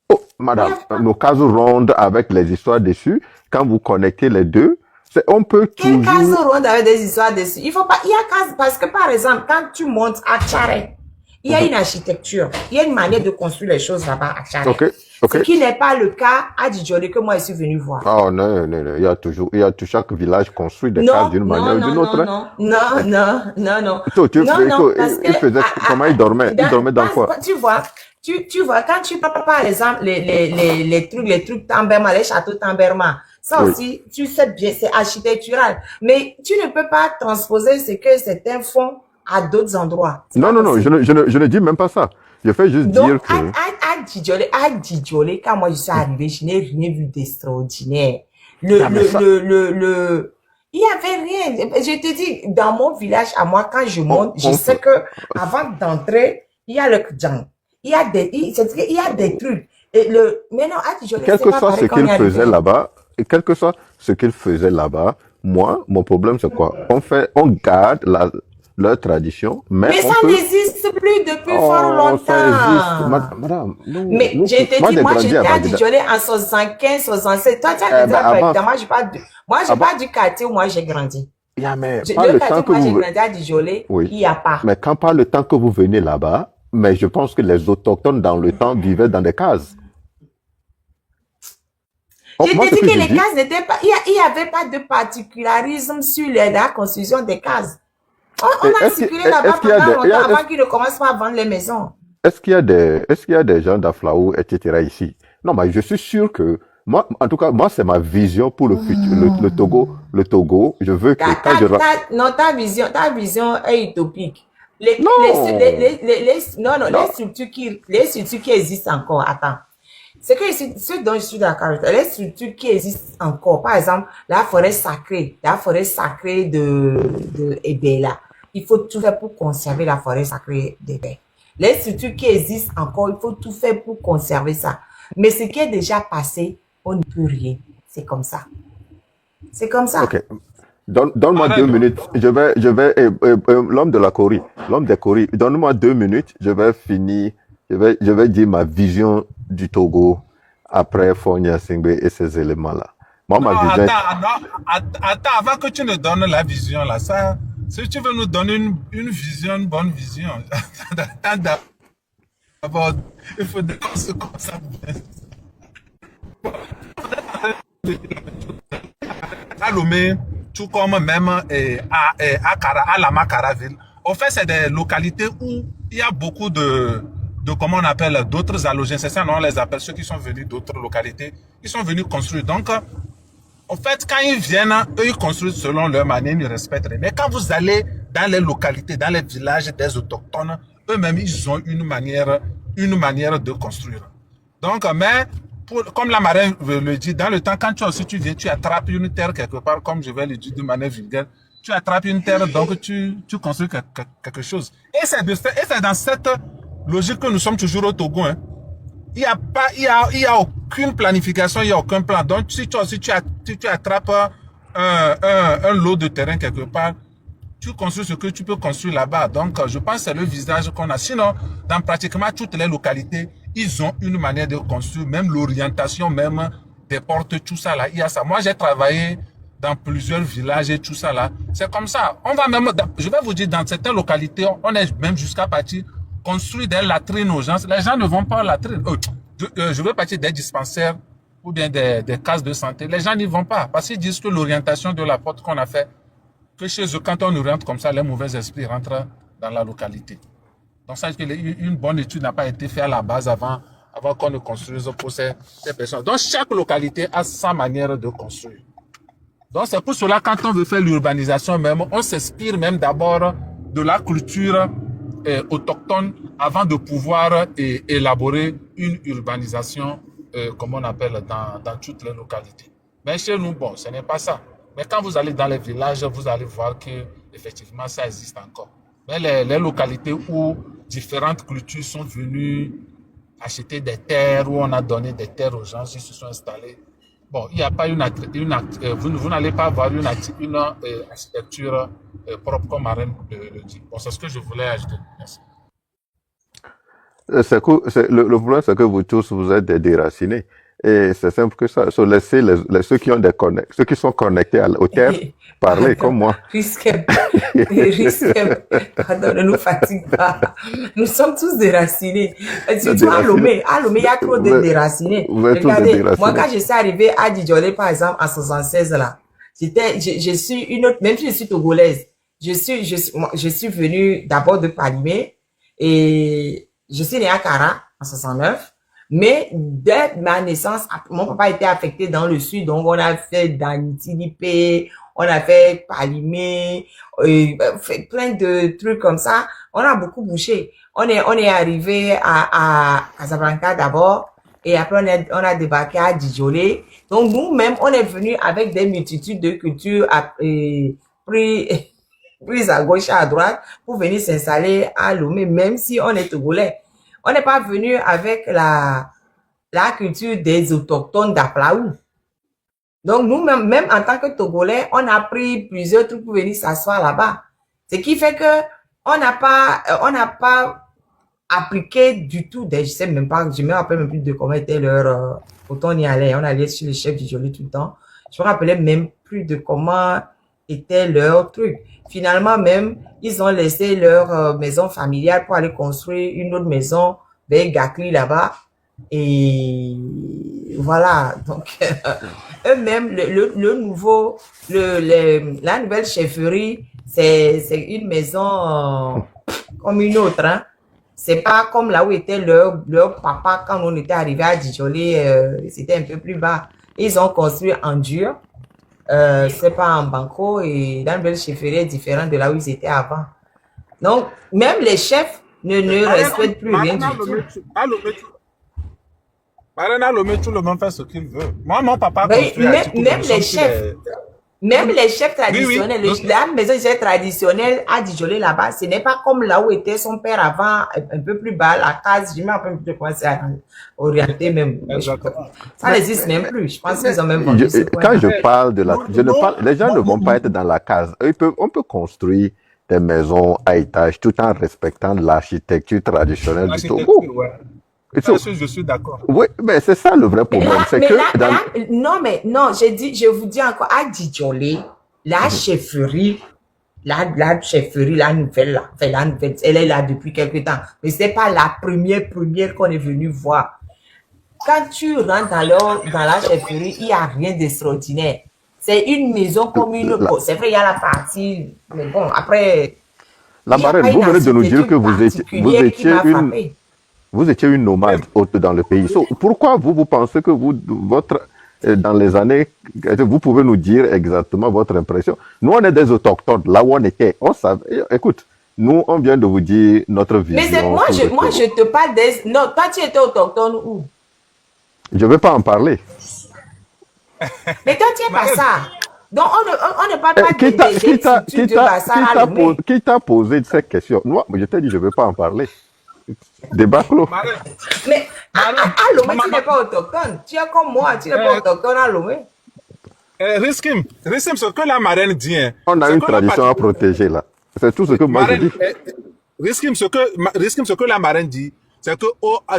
Oh, madame, Il y a pas. nos cases rondes avec les histoires dessus, quand vous connectez les deux, on peut Quelle case toujours... ronde avec des histoires dessus? Il faut pas, il y a case, parce que par exemple, quand tu montes à Tchare, il y a une architecture, il y a une manière de construire les choses là-bas à Tchare. Ok, ok. Ce qui n'est pas le cas à Djidjolé que moi je suis venu voir. Oh non, non, non, il y a chaque village construit des cases d'une manière ou d'une autre. Non. Toi, Non, parce il faisait, comment il dormait? Il dormait dans quoi? Tu vois, quand tu prends par exemple les trucs Tamberma, les châteaux Tamberma, ça Oui. aussi, tu sais bien, c'est architectural. Mais tu ne peux pas transposer ce que certains font à d'autres endroits. C'est Non, pas non, non, possible. je ne dis même pas ça. Je fais juste Donc, dire que... à Djidjolé, quand moi je suis arrivée, je n'ai rien vu d'extraordinaire. Ah, mais ça- Il y avait rien. Je te dis, dans mon village, à moi, quand je monte, je on sais fait- que avant d'entrer, il y a le Kdjang. C'est-à-dire qu'il y a des trucs. Et maintenant, à Djidjolé, Quel c'est que pas soit pareil ce quand on qu'il est faisait arrivé. là-bas, et quel que soit ce qu'il faisait là-bas, moi, mon problème c'est quoi? On garde leur tradition, mais Mais on ça peut... n'existe plus depuis fort Oh, ça existe. longtemps. Madame, Mais je te moi dis, j'ai moi grandi j'étais à à Bagdad. Djidjolé en 75, 67. Toi, tu as Eh grandi ben, à avant, Bagdad. Moi, je avant, parle du quartier où moi j'ai grandi. mais Le pas le quartier temps où que moi j'ai vous... grandi à Djidjolé, Oui. il n'y a pas. Mais quand pas le temps que vous venez là-bas, mais je pense que les autochtones dans le temps vivaient dans des cases. Oh, Je moi, te ce dis que que je les dis, cases n'étaient pas, il y avait pas de particularisme sur la construction des cases. On a circulé là-bas est-ce qu'il y a pendant des, longtemps avant qu'ils ne commencent pas à vendre les maisons. est-ce qu'il y a des gens d'Aflaou, etc. ici? Non, mais je suis sûr que moi, en tout cas, moi, c'est ma vision pour le futur, le Togo. Le Togo, je veux que quand je Non, ta vision est utopique. non, Non, non, les structures qui existent encore, attends. Ce dont je suis d'accord avec toi, les structures qui existent encore, par exemple, la forêt sacrée de Ebela. Il faut tout faire pour conserver la forêt sacrée d'Ebela. Les structures qui existent encore, il faut tout faire pour conserver ça. Mais ce qui est déjà passé, on ne peut rien. C'est comme ça. C'est comme ça. ok. Donne-moi Arrête. 2 minutes. L'homme de la Corée, l'homme des Corées, donne-moi 2 minutes. Je vais finir. Je vais dire ma vision du Togo après Fonia Singbe et ces éléments-là. Moi, Non, ma vision, attends, avant que tu ne donnes la vision là, ça, Si tu veux nous donner une vision, une bonne vision, d'abord, il faut qu'on se concentre. À Lomé, tout comme même à la Makaraville. En fait, c'est des localités où il y a beaucoup comment on appelle, d'autres allogènes. C'est ça, non, on les appelle ceux qui sont venus d'autres localités. Ils sont venus construire. Donc, en fait, quand ils viennent, eux, ils construisent selon leur manière, ils respectent. Mais quand vous allez dans les localités, dans les villages des autochtones, eux-mêmes, ils ont une manière de construire. Donc, mais, comme la marraine le dit, dans le temps, quand tu viens, tu attrapes une terre quelque part, comme je vais le dire de manière vulgaire, tu attrapes une terre, donc tu construis quelque chose. Et c'est dans cette logique que nous sommes toujours au Togo, hein. Il y a aucune planification, il n'y a aucun plan. Donc, si tu attrapes un lot de terrain quelque part, tu construis ce que tu peux construire là-bas. Donc, je pense que c'est le visage qu'on a. Sinon, dans pratiquement toutes les localités, ils ont une manière de construire, même l'orientation, même des portes, tout ça là. Il y a ça. Moi, j'ai travaillé dans plusieurs villages et tout ça là. C'est comme ça. On va même, je vais vous dire, dans certaines localités, on est même jusqu'à partir construire des latrines aux gens. Les gens ne vont pas aux latrines. Je veux partir des dispensaires ou bien des cases de santé. Les gens n'y vont pas parce qu'ils disent que l'orientation de la porte qu'on a fait, que chez eux, quand on oriente comme ça, les mauvais esprits rentrent dans la localité. Donc, ça veut dire qu'une bonne étude n'a pas été faite à la base avant qu'on ne construise pour ces personnes. Donc, chaque localité a sa manière de construire. Donc, c'est pour cela, quand on veut faire l'urbanisation même, on s'inspire même d'abord de la culture autochtone avant de pouvoir élaborer une urbanisation, comme on appelle dans toutes les localités. Mais chez nous, bon, ce n'est pas ça. Mais quand vous allez dans les villages, vous allez voir que effectivement ça existe encore. Mais les localités où différentes cultures sont venues acheter des terres, où on a donné des terres aux gens, ils se sont installés. Bon, il n'y a pas vous n'allez pas avoir une architecture propre comme Marraine le dit. Bon, c'est ce que je voulais ajouter. Merci. Le problème, c'est que vous tous, vous êtes des déracinés. Et c'est simple que ça. So, laissez ceux qui ont ceux qui sont connectés aux terres parler comme moi. Pardon, ne nous fatigue pas. Nous sommes tous déracinés. Surtout à Lomé, il y a trop de déracinés. Regardez, moi, quand je suis arrivée à Djidjolé, par exemple, en 76, là, je suis une autre, même si je suis togolaise, je suis venue d'abord de Palimé et je suis née à Kara en 69. Mais dès ma naissance, mon papa était affecté dans le sud, donc on a fait Danitilipe, on a fait Palimé, fait plein de trucs comme ça. On a beaucoup bougé. On est arrivé à Casablanca d'abord, et après on a débarqué à Djidjolé. Donc nous-mêmes, on est venu avec des multitudes de cultures prises à gauche et à droite pour venir s'installer à Lomé, même si on est togolais. On n'est pas venu avec la culture des autochtones d'Aplaou. Donc, nous-mêmes, même en tant que Togolais, on a pris plusieurs trucs pour venir s'asseoir là-bas. Ce qui fait que on n'a pas appliqué du tout, je sais même pas, je me rappelle même plus de comment était leur, autant on y allait, on allait sur le chef du Joli tout le temps. Je me rappelais même plus de comment était leur truc. Finalement, même, ils ont laissé leur maison familiale pour aller construire une autre maison vers Gakli là-bas. Et voilà. Donc, eux-mêmes, la nouvelle chefferie, c'est une maison comme une autre, hein. C'est pas comme là où était leur papa quand on était arrivé à Djidjolé, c'était un peu plus bas. Ils ont construit en dur. C'est pas en banco et la nouvelle chefferie est différente de là où ils étaient avant. Donc, même les chefs ne respectent plus rien du tout. À Lomé, tout le monde fait ce qu'il veut. Moi, mon papa construit même les chefs traditionnels, oui. La maison traditionnelle à Djidjolé là-bas, ce n'est pas comme là où était son père avant, un peu plus bas, la case, je me rappelle un peu comment c'est orienté même. Ça n'existe même plus. Je pense qu'ils ont même vendu ce coin. Quand je parle de les gens ne vont pas être dans la case. On peut construire des maisons à étage tout en respectant l'architecture traditionnelle du Togo. Ouais. Je suis d'accord. Oui, mais c'est ça le vrai problème. Non, je vous dis encore, à Djidjolé, la chefferie La chefferie, la nouvelle là, enfin la nouvelle, elle est là depuis quelque temps. Mais c'est pas la première qu'on est venu voir. Quand tu rentres dans la chefferie, il n'y a rien d'extraordinaire. C'est une maison comme une La, autre. C'est vrai, il y a la partie, mais bon, après, la il n'y a pas marraine, une vous venez de nous dire que architecture vous particulière qui étiez m'a frappé. vous étiez une nomade dans le pays. So, pourquoi vous pensez que dans les années, vous pouvez nous dire exactement votre impression? Nous, on est des autochtones, là où on était. On savait, écoute, nous, on vient de vous dire notre Mais c'est vision moi, sur le je Togo. te parle des. Non, toi, tu étais autochtone où? Je ne vais pas en parler. Mais toi, tu n'es pas Marraine, ça. Donc, on ne parle pas des structures de Bassara Lomé. Qui t'a posé cette question? Moi, je t'ai dit, je ne vais pas en parler. Débat clos. Marraine, Mais Marraine, à Lomé, tu n'es pas autochtone. Tu es comme moi, tu n'es pas euh, autochtone à Lomé. Riskim, ce que la marraine dit, hein, On a c'est une que la tradition à protéger là. C'est tout ce que moi je marraine, dis. Riskim, ce que la marraine dit, c'est que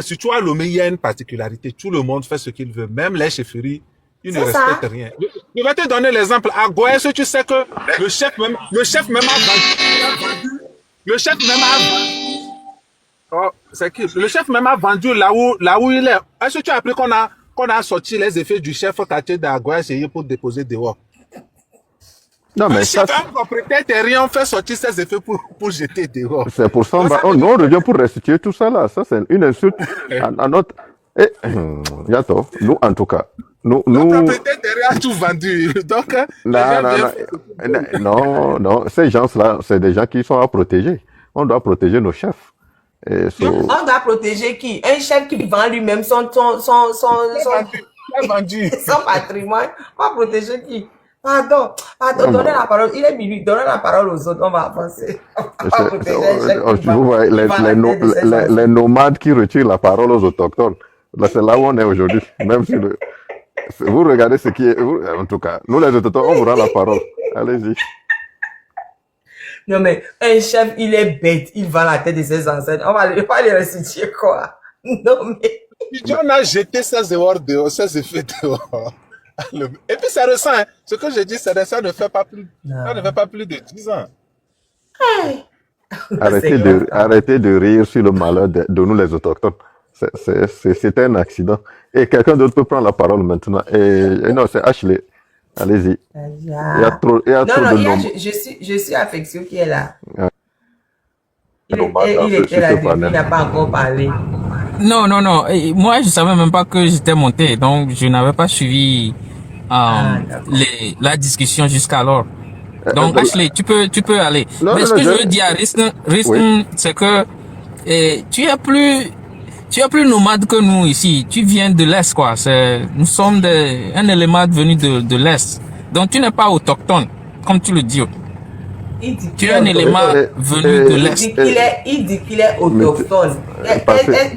surtout à Lomé, il y a une particularité. Tout le monde fait ce qu'il veut, même les chefferies, ils ne C'est ça. respectent rien. Je vais te donner l'exemple. À Goès, tu sais que le chef même a vendu, le chef même a vendu, oh, c'est qui? Le chef même a vendu là où il est. Est-ce que tu as appris qu'on a sorti les effets du chef quartier d'Agoès pour déposer dehors? Non, Un mais ça, chef, un propriétaire terrien fait sortir ses effets pour jeter dehors. c'est pour ça. Donc, ça Nous, veut on revient pour restituer tout ça là. Ça, c'est une insulte à notre. Et, Yato, nous, en tout cas, le nous, propriétaire terrien a tout vendu. Donc, les non, gens non, viennent. non, non, ces gens-là, c'est des gens qui sont à protéger. On doit protéger nos chefs. Et On doit protéger qui? Un chef qui vend lui-même Il a vendu. son patrimoine. On va protéger qui? Pardon, donnez la parole. Il est minuit, donnez la parole aux autres. On va avancer. On va protéger un chef qui vous voyez, vend la tête de ses enfants. les nomades qui retirent la parole aux autochtones. Là, c'est là où on est aujourd'hui. Même si vous regardez ce qui est. En tout cas, nous les autochtones, on vous rend la parole. Allez-y. Non, mais un chef, il est bête. Il vend la tête de ses ancêtres. On va pas les restituer, quoi. Non, mais. On a jeté ses dehors, ses effets dehors. Et puis ça ressent, hein. Ce que je dis, ça ne fait pas plus, ça ne fait pas plus de 10 ans. Arrêtez de rire sur le malheur de nous les autochtones. C'était un accident. Et quelqu'un d'autre peut prendre la parole maintenant. Et non, c'est Ashley. Allez-y. Il y a trop Non, de il y a, noms. je suis affectueux qui est là. Nomades Il sur était là ce depuis, il panel. n'a pas encore parlé. Non, non, non. Et moi, je savais même pas que j'étais monté, donc je n'avais pas suivi D'accord. la discussion jusqu'alors. Donc, Ashley, tu peux aller. Non, Mais non, ce non, que je veux dire à Riston, Oui. c'est que tu es plus nomade que nous ici. Tu viens de l'Est, quoi. Nous sommes un élément venu de l'Est. Donc, tu n'es pas autochtone, comme tu le dis. Il dit Tu qu'il es est un élément autochtone. venu de l'Est. Il dit qu'il est autochtone.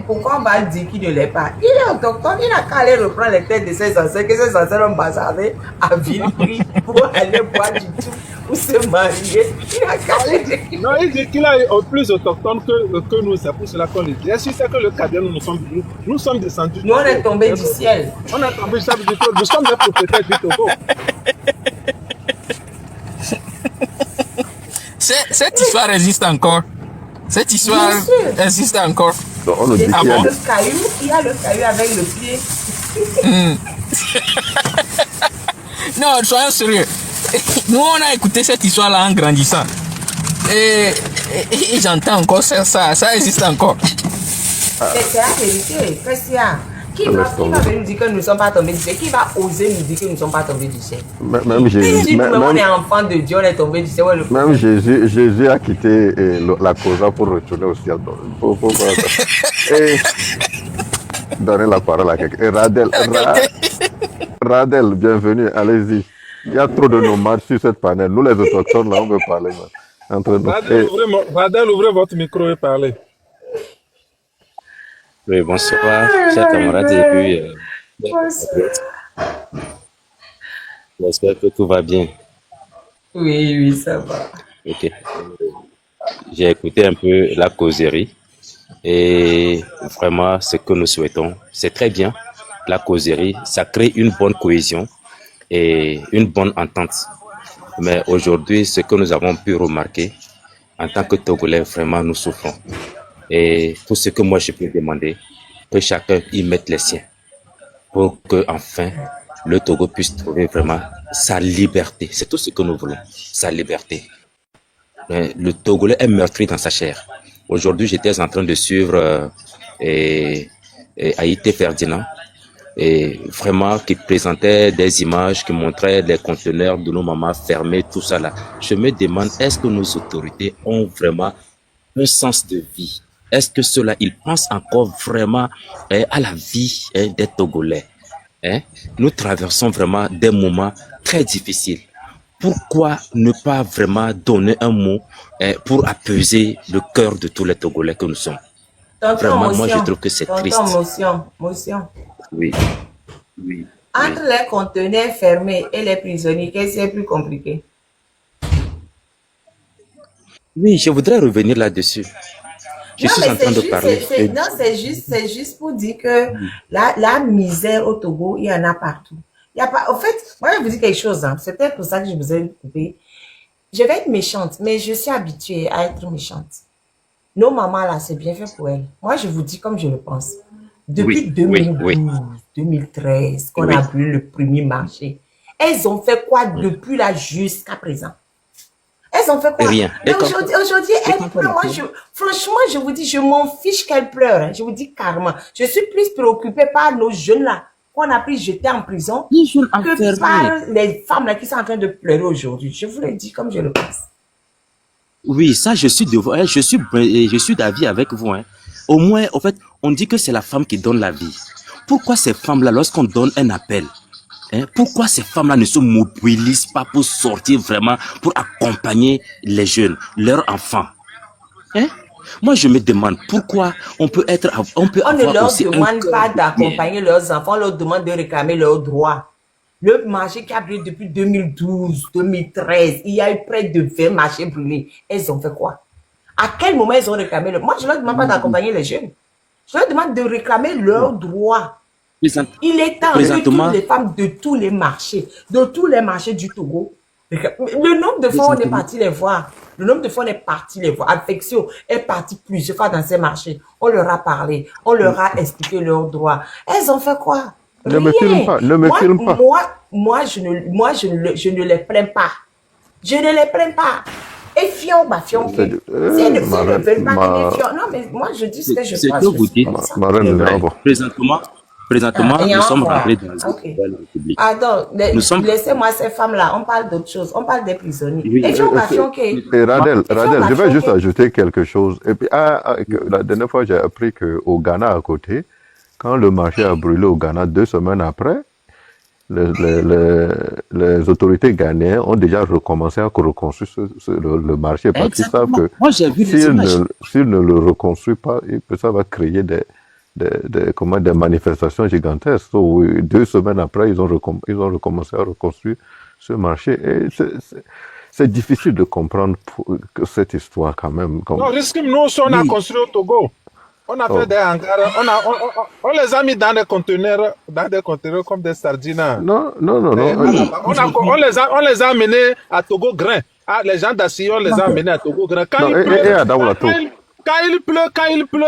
Pourquoi on va dire qu'il ne l'est pas? Il est autochtone. Il n'a qu'à aller reprendre les têtes de ses ancêtres, que ses ancêtres ont bazardé à Villeprix pour aller boire du tout, pour se marier. Il n'a qu'à aller dire qu'il Non, il dit qu'il est plus autochtone que nous, c'est pour cela qu'on le dit. Est-ce que c'est que le Cadien, nous sommes descendus. Nous, on est tombé du ciel. On est tombé du ciel du Togo. Nous sommes des propriétaires du Togo. Cette histoire existe encore. Cette histoire Bien sûr. existe encore. Donc, on nous dit Il y qu'il y a a des- le caillou, il y a le caillou avec le pied. Non, soyons sérieux. Nous, on a écouté cette histoire-là en grandissant. Et j'entends encore ça existe encore. C'est la vérité. Qu'est-ce qu'il y a? Qui Laisse va tomber. venir nous dire que nous ne sommes pas tombés du ciel? Qui va oser nous dire que nous ne sommes pas tombés du ciel? Même Il Jésus, dit que on est même, enfant de Dieu, on est tombé du ciel. Ouais, même Jésus a quitté la causa pour retourner au ciel. Donc, faut pas ça. Et donner la parole à quelqu'un. Et Radel, bienvenue, allez-y. Il y a trop de nomades sur cette panel. Nous, les autochtones, là, on veut parler entre nous. Radel, ouvrez votre micro et parlez. Oui, bonsoir, chers camarades. Et puis, j'espère que tout va bien. Oui, ça va. Ok. J'ai écouté un peu la causerie et vraiment ce que nous souhaitons, c'est très bien. La causerie, ça crée une bonne cohésion et une bonne entente. Mais aujourd'hui, ce que nous avons pu remarquer, en tant que Togolais, vraiment, nous souffrons. Et tout ce que moi, je peux demander, que chacun y mette les siens pour que, enfin, le Togo puisse trouver vraiment sa liberté. C'est tout ce que nous voulons, sa liberté. Le Togolais est meurtri dans sa chair. Aujourd'hui, j'étais en train de suivre Haïté Ferdinand, et vraiment qui présentait des images qui montraient les conteneurs de nos mamans fermés, tout ça là. Je me demande, est-ce que nos autorités ont vraiment un sens de vie? Est-ce que ceux-là, ils pensent encore vraiment à la vie des Togolais? Nous traversons vraiment des moments très difficiles. Pourquoi ne pas vraiment donner un mot pour apaiser le cœur de tous les Togolais que nous sommes? Vraiment, moi je trouve que c'est triste. Motion. Oui, oui. Entre les conteneurs fermés et les prisonniers, qu'est-ce qui est plus compliqué? Oui, je voudrais revenir là-dessus. Je suis en train de parler. Non, c'est juste pour dire que la misère au Togo, il y en a partout. Il y a pas, en fait, moi, je vais vous dire quelque chose, hein. C'est peut-être pour ça que je vous ai coupé. Je vais être méchante, mais je suis habituée à être méchante. Nos mamans, là, c'est bien fait pour elles. Moi, je vous dis comme je le pense. Depuis 2012, 2013, qu'on a vu le premier marché, elles ont fait quoi depuis là jusqu'à présent? Elles ont fait quoi? Rien. Mais aujourd'hui, elles pleurent. Moi, franchement, je vous dis, je m'en fiche qu'elles pleurent. Hein. Je vous dis carrément. Je suis plus préoccupée par nos jeunes là, qu'on a pris jeter en prison, que par les femmes là qui sont en train de pleurer aujourd'hui. Je vous le dis comme je le pense. Oui, ça, je suis d'avis avec vous. Hein. Au moins, en fait, on dit que c'est la femme qui donne la vie. Pourquoi ces femmes-là, lorsqu'on donne un appel, pourquoi ces femmes-là ne se mobilisent pas pour sortir vraiment, pour accompagner les jeunes, leurs enfants? Moi, je me demande pourquoi on peut ne leur demande pas d'accompagner leurs enfants, on leur demande de réclamer leurs droits. Le marché qui a brûlé depuis 2012, 2013, il y a eu près de 20 marchés brûlés. Elles ont fait quoi? À quel moment elles ont réclamé Moi, je ne leur demande pas d'accompagner les jeunes. Je leur demande de réclamer leurs droits. Il est temps que toutes les femmes de tous les marchés du Togo, le nombre de fois on est parti les voir, Affection est partie plusieurs fois dans ces marchés. On leur a parlé, on leur a expliqué leurs droits. Elles ont fait quoi? Ne me filme pas, ne me filme pas. Moi, je ne les plains pas. Je ne les plains pas. Et fion, fion. Si elles ne veulent pas que fion. Non, mais moi, je dis ce que je pense. C'est que vous dites. Présentement, nous sommes rentrés dans une nouvelle république. Laissez-moi ces femmes-là. On parle d'autre chose. On parle des prisonniers. Oui, et fion, fion, Radel, je vais juste ajouter quelque chose. Et puis, la dernière fois, j'ai appris qu'au Ghana à côté, quand le marché a brûlé au Ghana 2 semaines après, les autorités ghanéennes ont déjà recommencé à reconstruire le marché parce qu'ils savent que s'ils ne le reconstruisent pas, ça va créer des manifestations gigantesques. So, 2 semaines après, ils ont recommencé à reconstruire ce marché. Et c'est difficile de comprendre cette histoire quand même. Non, risque nous, on a construit au Togo. On a fait des hangars, on les a mis dans des conteneurs comme des sardines. Non. On les a amenés à Togo Grain. Les gens d'Assis, on les a amenés à Togo Grain. Quand il pleut,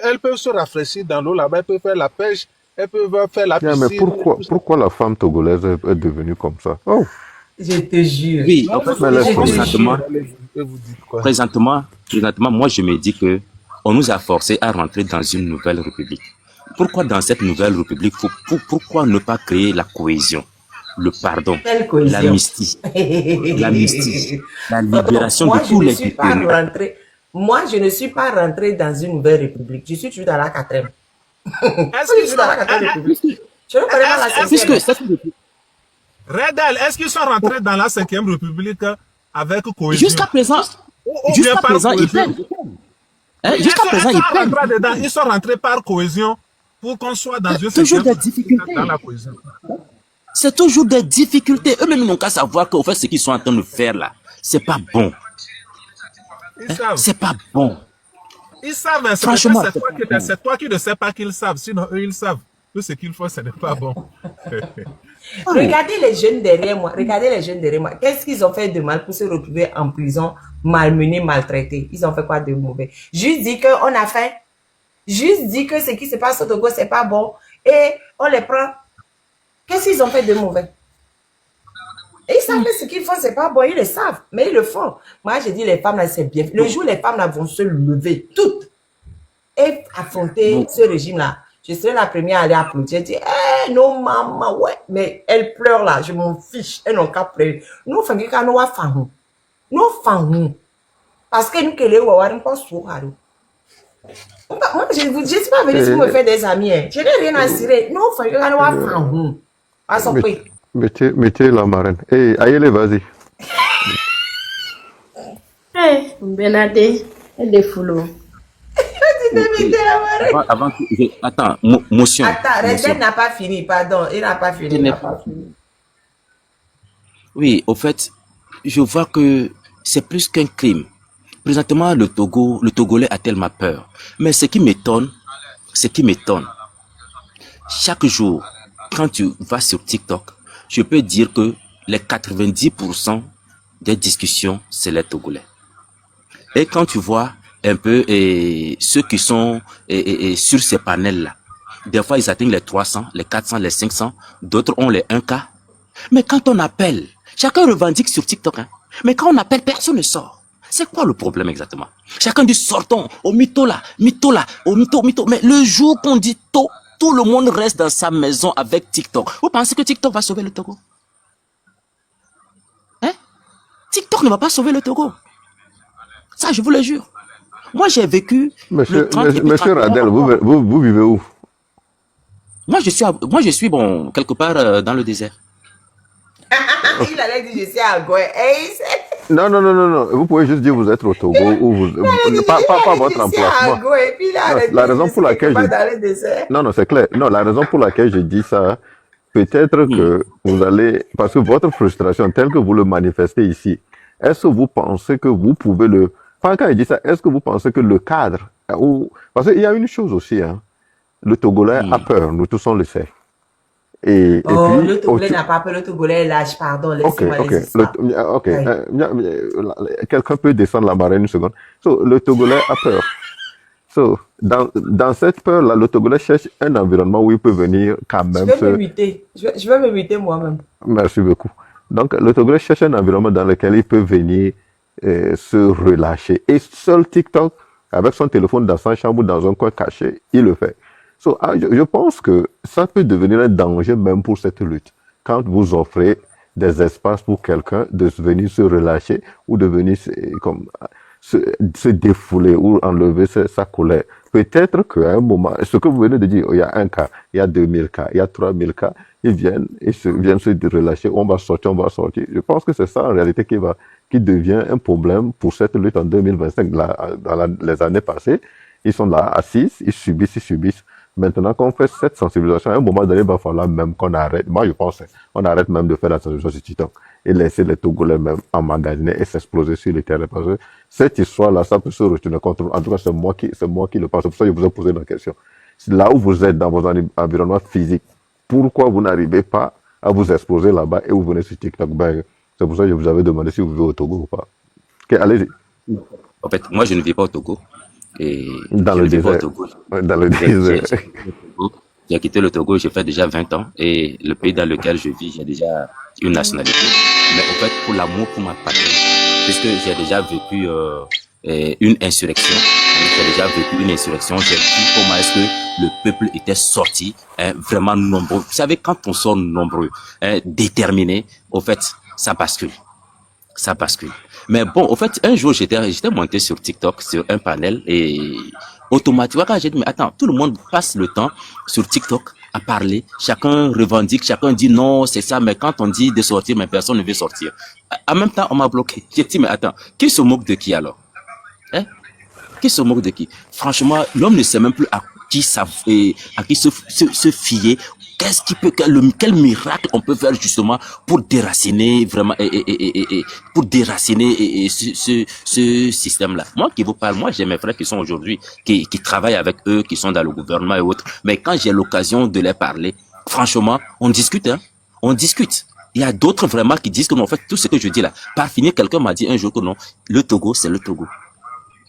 elles peuvent se rafraîchir dans l'eau là-bas, elles peuvent faire la pêche, elles peuvent faire la piscine. Mais pourquoi la femme togolaise est devenue comme ça? Je te jure. Oui, en fait, présentement, moi je me dis que on nous a forcés à rentrer dans une nouvelle république. Pourquoi dans cette nouvelle république, pourquoi ne pas créer la cohésion, le pardon, l'amnistie, la libération de tous les détenus? Moi, je ne suis pas rentré dans une nouvelle république. Je suis toujours dans la 4e. Je suis dans la 4e république. Je ne connais pas la 5e. Redel, est-ce qu'ils sont rentrés dans la 5e république avec cohésion? Jusqu'à présent, ils peinent. Ils sont rentrés par cohésion pour qu'on soit dans une toujours des difficultés. Dans la cohésion. C'est toujours des difficultés. Eux-mêmes n'ont qu'à savoir qu'au fait, ce qu'ils sont en train de faire là, c'est pas bon. C'est pas bon. Ils savent, franchement. C'est toi qui ne sais pas qu'ils savent, sinon eux ils savent. Tout ce qu'ils font, ce n'est pas bon. Regardez les jeunes derrière moi. Regardez les jeunes derrière moi. Qu'est-ce qu'ils ont fait de mal pour se retrouver en prison, malmenés, maltraités? Ils ont fait quoi de mauvais? Juste dit qu'on a faim. Juste dit que ce qui se passe au Togo, c'est pas bon. Et on les prend. Qu'est-ce qu'ils ont fait de mauvais? Et ils savent que ce qu'ils font, c'est pas bon. Ils le savent, mais ils le font. Moi, je dis, les femmes, là, c'est bien. Le jour où les femmes, là, vont se lever, toutes, et affronter ce régime-là, je serai la première à aller applaudir. Je dis, eh, non, maman, ouais. Mais elles pleurent, là. Je m'en fiche. Elles n'ont qu'à pleurer. Nous, faisons qu'à nous faire. Nous, faisons. Parce que nous, que les ouah, nous, pas sourds. Moi, je ne suis pas venue pour me faire des amis. Hein. Je n'ai rien à cirer. Non, il faut que nous fassions. Mettez la marraine. Hey, Ayele, vas-y. Hey, Benade, elle est foulou. Attends, motion. Attends, Redden n'a pas fini, pardon. Il n'a pas fini. Il n'a pas fini. Oui, au fait, je vois que c'est plus qu'un crime. Présentement, le Togolais a tellement peur. Mais ce qui m'étonne, chaque jour, quand tu vas sur TikTok, je peux dire que les 90% des discussions, c'est les Togolais. Et quand tu vois un peu ceux qui sont sur ces panels-là, des fois ils atteignent les 300, les 400, les 500, d'autres ont les 1K. Mais quand on appelle, chacun revendique sur TikTok, hein, mais quand on appelle, personne ne sort. C'est quoi le problème exactement? Chacun dit sortons, au mytho là, au mytho. Mais le jour qu'on dit tout le monde reste dans sa maison avec TikTok. Vous pensez que TikTok va sauver le Togo? Hein? TikTok ne va pas sauver le Togo. Ça, je vous le jure. Moi, j'ai vécu... Monsieur Radel, vous vivez où? Moi, je suis bon, quelque part dans le désert. Il allait dire, je suis à Goué. Non. Vous pouvez juste dire vous êtes au Togo ou vous... pas votre emplacement. La raison pour laquelle Non, c'est clair. Non, la raison pour laquelle je dis ça, peut-être que vous allez... Parce que votre frustration, telle que vous le manifestez ici, est-ce que vous pensez que vous pouvez le... Enfin, quand je dis ça, est-ce que vous pensez que le cadre... Parce qu'il y a une chose aussi, hein. Le Togolais a peur, nous tous on le sait. Et puis, le Togolais n'a pas peur, le Togolais est lâche, pardon, laissez-moi laisser ça. Quelqu'un peut descendre la marraine une seconde. Le Togolais a peur. Dans cette peur-là, le Togolais cherche un environnement où il peut venir quand même Je vais me muter moi-même. Merci beaucoup. Donc, le Togolais cherche un environnement dans lequel il peut venir se relâcher. Et seul TikTok, avec son téléphone dans sa chambre ou dans un coin caché, il le fait. Je pense que ça peut devenir un danger même pour cette lutte. Quand vous offrez des espaces pour quelqu'un de venir se relâcher ou de venir se défouler ou enlever sa colère. Peut-être qu'à un moment, ce que vous venez de dire, il y a 1 cas, il y a 2000 cas, il y a 3000 cas, ils viennent se relâcher, on va sortir. Je pense que c'est ça en réalité qui devient un problème pour cette lutte en 2025. Dans les années passées, ils sont là assis, ils subissent. Maintenant qu'on fait cette sensibilisation, à un moment donné, il va falloir même qu'on arrête. Moi, je pense qu'on arrête même de faire la sensibilisation sur TikTok et laisser les Togolais même emmagasiner et s'exploser sur le terrain. Parce que cette histoire-là, ça peut se retourner contre. En tout cas, c'est moi qui le pense. C'est pour ça que je vous ai posé la question. Là où vous êtes dans vos environnements physiques, pourquoi vous n'arrivez pas à vous exposer là-bas et vous venez sur TikTok? C'est pour ça que je vous avais demandé si vous vivez au Togo ou pas. Ok, allez-y. En fait, moi, je ne vis pas au Togo. Et dans le désert. Dans le désert. J'ai quitté le Togo, j'ai fait déjà 20 ans. Et le pays dans lequel je vis, j'ai déjà une nationalité. Mais en fait, pour l'amour pour ma patrie, puisque j'ai déjà vécu une insurrection. J'ai vu comment est-ce que le peuple était sorti, vraiment nombreux. Vous savez, quand on sort nombreux, déterminés, au fait, ça bascule. Mais bon, au fait, un jour, j'étais monté sur TikTok, sur un panel, et automatiquement, quand j'ai dit, mais attends, tout le monde passe le temps sur TikTok à parler, chacun revendique, chacun dit non, c'est ça, mais quand on dit de sortir, mais personne ne veut sortir. En même temps, on m'a bloqué. J'ai dit, mais attends, qui se moque de qui alors? Qui se moque de qui? Franchement, l'homme ne sait même plus à qui se fier. Qu'est-ce qui peut, quel miracle on peut faire justement pour déraciner vraiment pour déraciner ce système-là. Moi qui vous parle, moi j'ai mes frères qui sont aujourd'hui, qui travaillent avec eux, qui sont dans le gouvernement et autres. Mais quand j'ai l'occasion de les parler, franchement, on discute, hein, on discute. Il y a d'autres vraiment qui disent que non, en fait, tout ce que je dis là, par finir, quelqu'un m'a dit un jour que non, le Togo, c'est le Togo.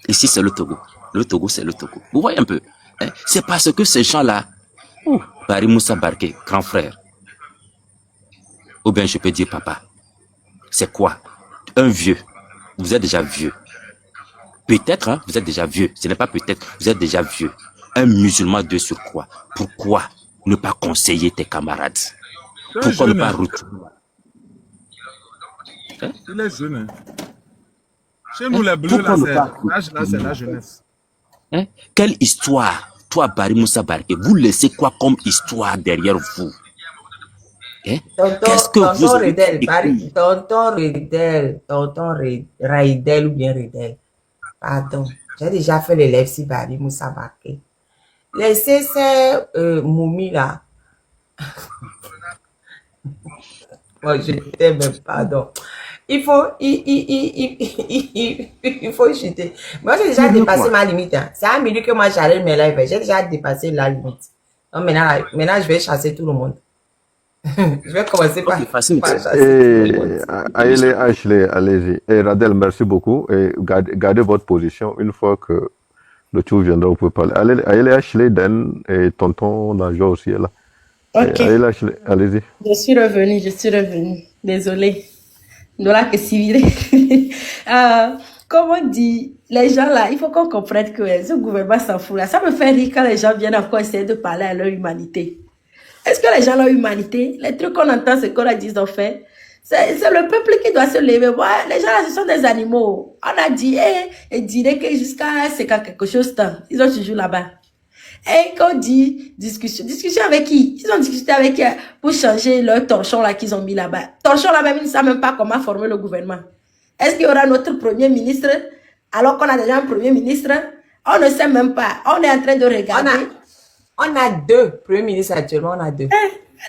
Ici, c'est le Togo. Le Togo, c'est le Togo. Vous voyez un peu, hein? C'est parce que ces gens-là, Barry Moussa Barké, grand frère, ou bien je peux dire papa, c'est quoi? Un vieux. Vous êtes déjà vieux. Peut-être, hein, vous êtes déjà vieux. Ce n'est pas peut-être, vous êtes déjà vieux. Un musulman de surcroît. Pourquoi ne pas conseiller tes camarades? Pourquoi ne pas retourner? Hein? Il est jeune. Chez nous, les bleus, là, c'est la jeunesse. Hein? Quelle histoire, toi, Barry Moussa Barké, vous laissez quoi comme histoire derrière vous? Hein? Qu'est-ce que vous avez tonton Raidel ou bien Redel. Pardon, j'ai déjà fait l'élève si Barry Moussa Barké. Laissez ces momies là. Moi, je t'aime, pardon. Il faut chuter. Moi, j'ai déjà dépassé ma limite. Hein. C'est à minuit que moi, j'arrête mes lives. J'ai déjà dépassé la limite. Donc, maintenant, je vais chasser tout le monde. Je vais commencer par chasser tout le monde. Allez, Ashley, allez-y. Et Radel, merci beaucoup. Et gardez votre position. Une fois que le tour viendra, vous pouvez parler. Allez, Ashley, Dan et tonton Najwa aussi est là. Ok. Allez, Ashley, allez-y. Je suis revenue. Désolée. Voilà que civil. Comme on dit, les gens là, il faut qu'on comprenne que ce gouvernement s'en fout là. Ça me fait rire quand les gens viennent encore essayer de parler à leur humanité. Est-ce que les gens ont humanité? Les trucs qu'on entend, c'est qu'on a dit, ils ont fait. C'est le peuple qui doit se lever. Ouais, les gens là, ce sont des animaux. On a dit, et dirait que jusqu'à c'est quelque chose temps. Ils ont toujours là-bas. Et quand on dit discussion avec qui? Ils ont discuté avec qui pour changer leur torchon là qu'ils ont mis là-bas. Torchon là même, ils ne savent même pas comment former le gouvernement. Est-ce qu'il y aura notre premier ministre alors qu'on a déjà un premier ministre? On ne sait même pas. On est en train de regarder. On a deux premiers ministres actuellement, on a deux.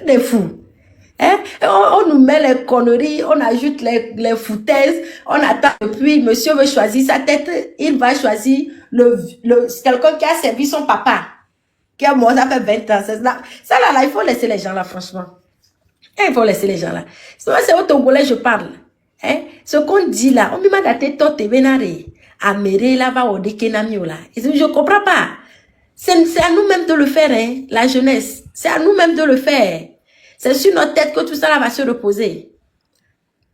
Des fous. Hein? On nous met les conneries, on ajoute les foutaises, on attend. Et puis, monsieur veut choisir sa tête, il va choisir quelqu'un qui a servi son papa. Qui est mort, ça fait 20 ans. Ça là, il faut laisser les gens là, franchement. Il faut laisser les gens là. C'est au Togolais, je parle. Hein? Ce qu'on dit là, on m'a daté tout te benare. Améré là, va au dékenamio là. Je comprends pas. C'est à nous-mêmes de le faire, hein, la jeunesse. C'est à nous-mêmes de le faire. C'est sur notre tête que tout ça là va se reposer.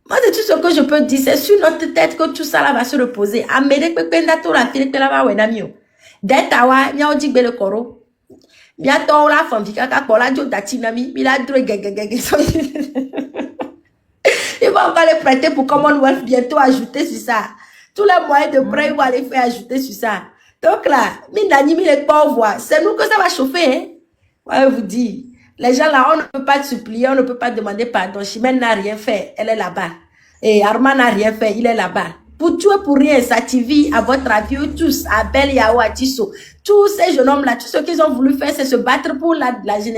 Moi, c'est tout ce que je peux dire. C'est sur notre tête que tout ça là va se reposer. Améré, pependato la fille que là va wenamio. D'etawa, miao digbe le koro. Bientôt la femme vika kakola jo datinami, mila dre gagagagag. Il va encore les prêter pour Commonwealth bientôt ajouter sur ça. Tous les moyens de prêt, il va les faire ajouter sur ça. Donc là, les pauvres, c'est nous que ça va chauffer. Hein? Ouais, vous dis, les gens là, on ne peut pas supplier, on ne peut pas demander pardon. Chimène n'a rien fait, elle est là-bas. Et Armand n'a rien fait, il est là-bas. Pour tout et pour rien, Sativi, à votre avis, tous, Abel, Yao, Atiso, tous ces jeunes hommes là, tout ce qu'ils ont voulu faire, c'est se battre pour la génération.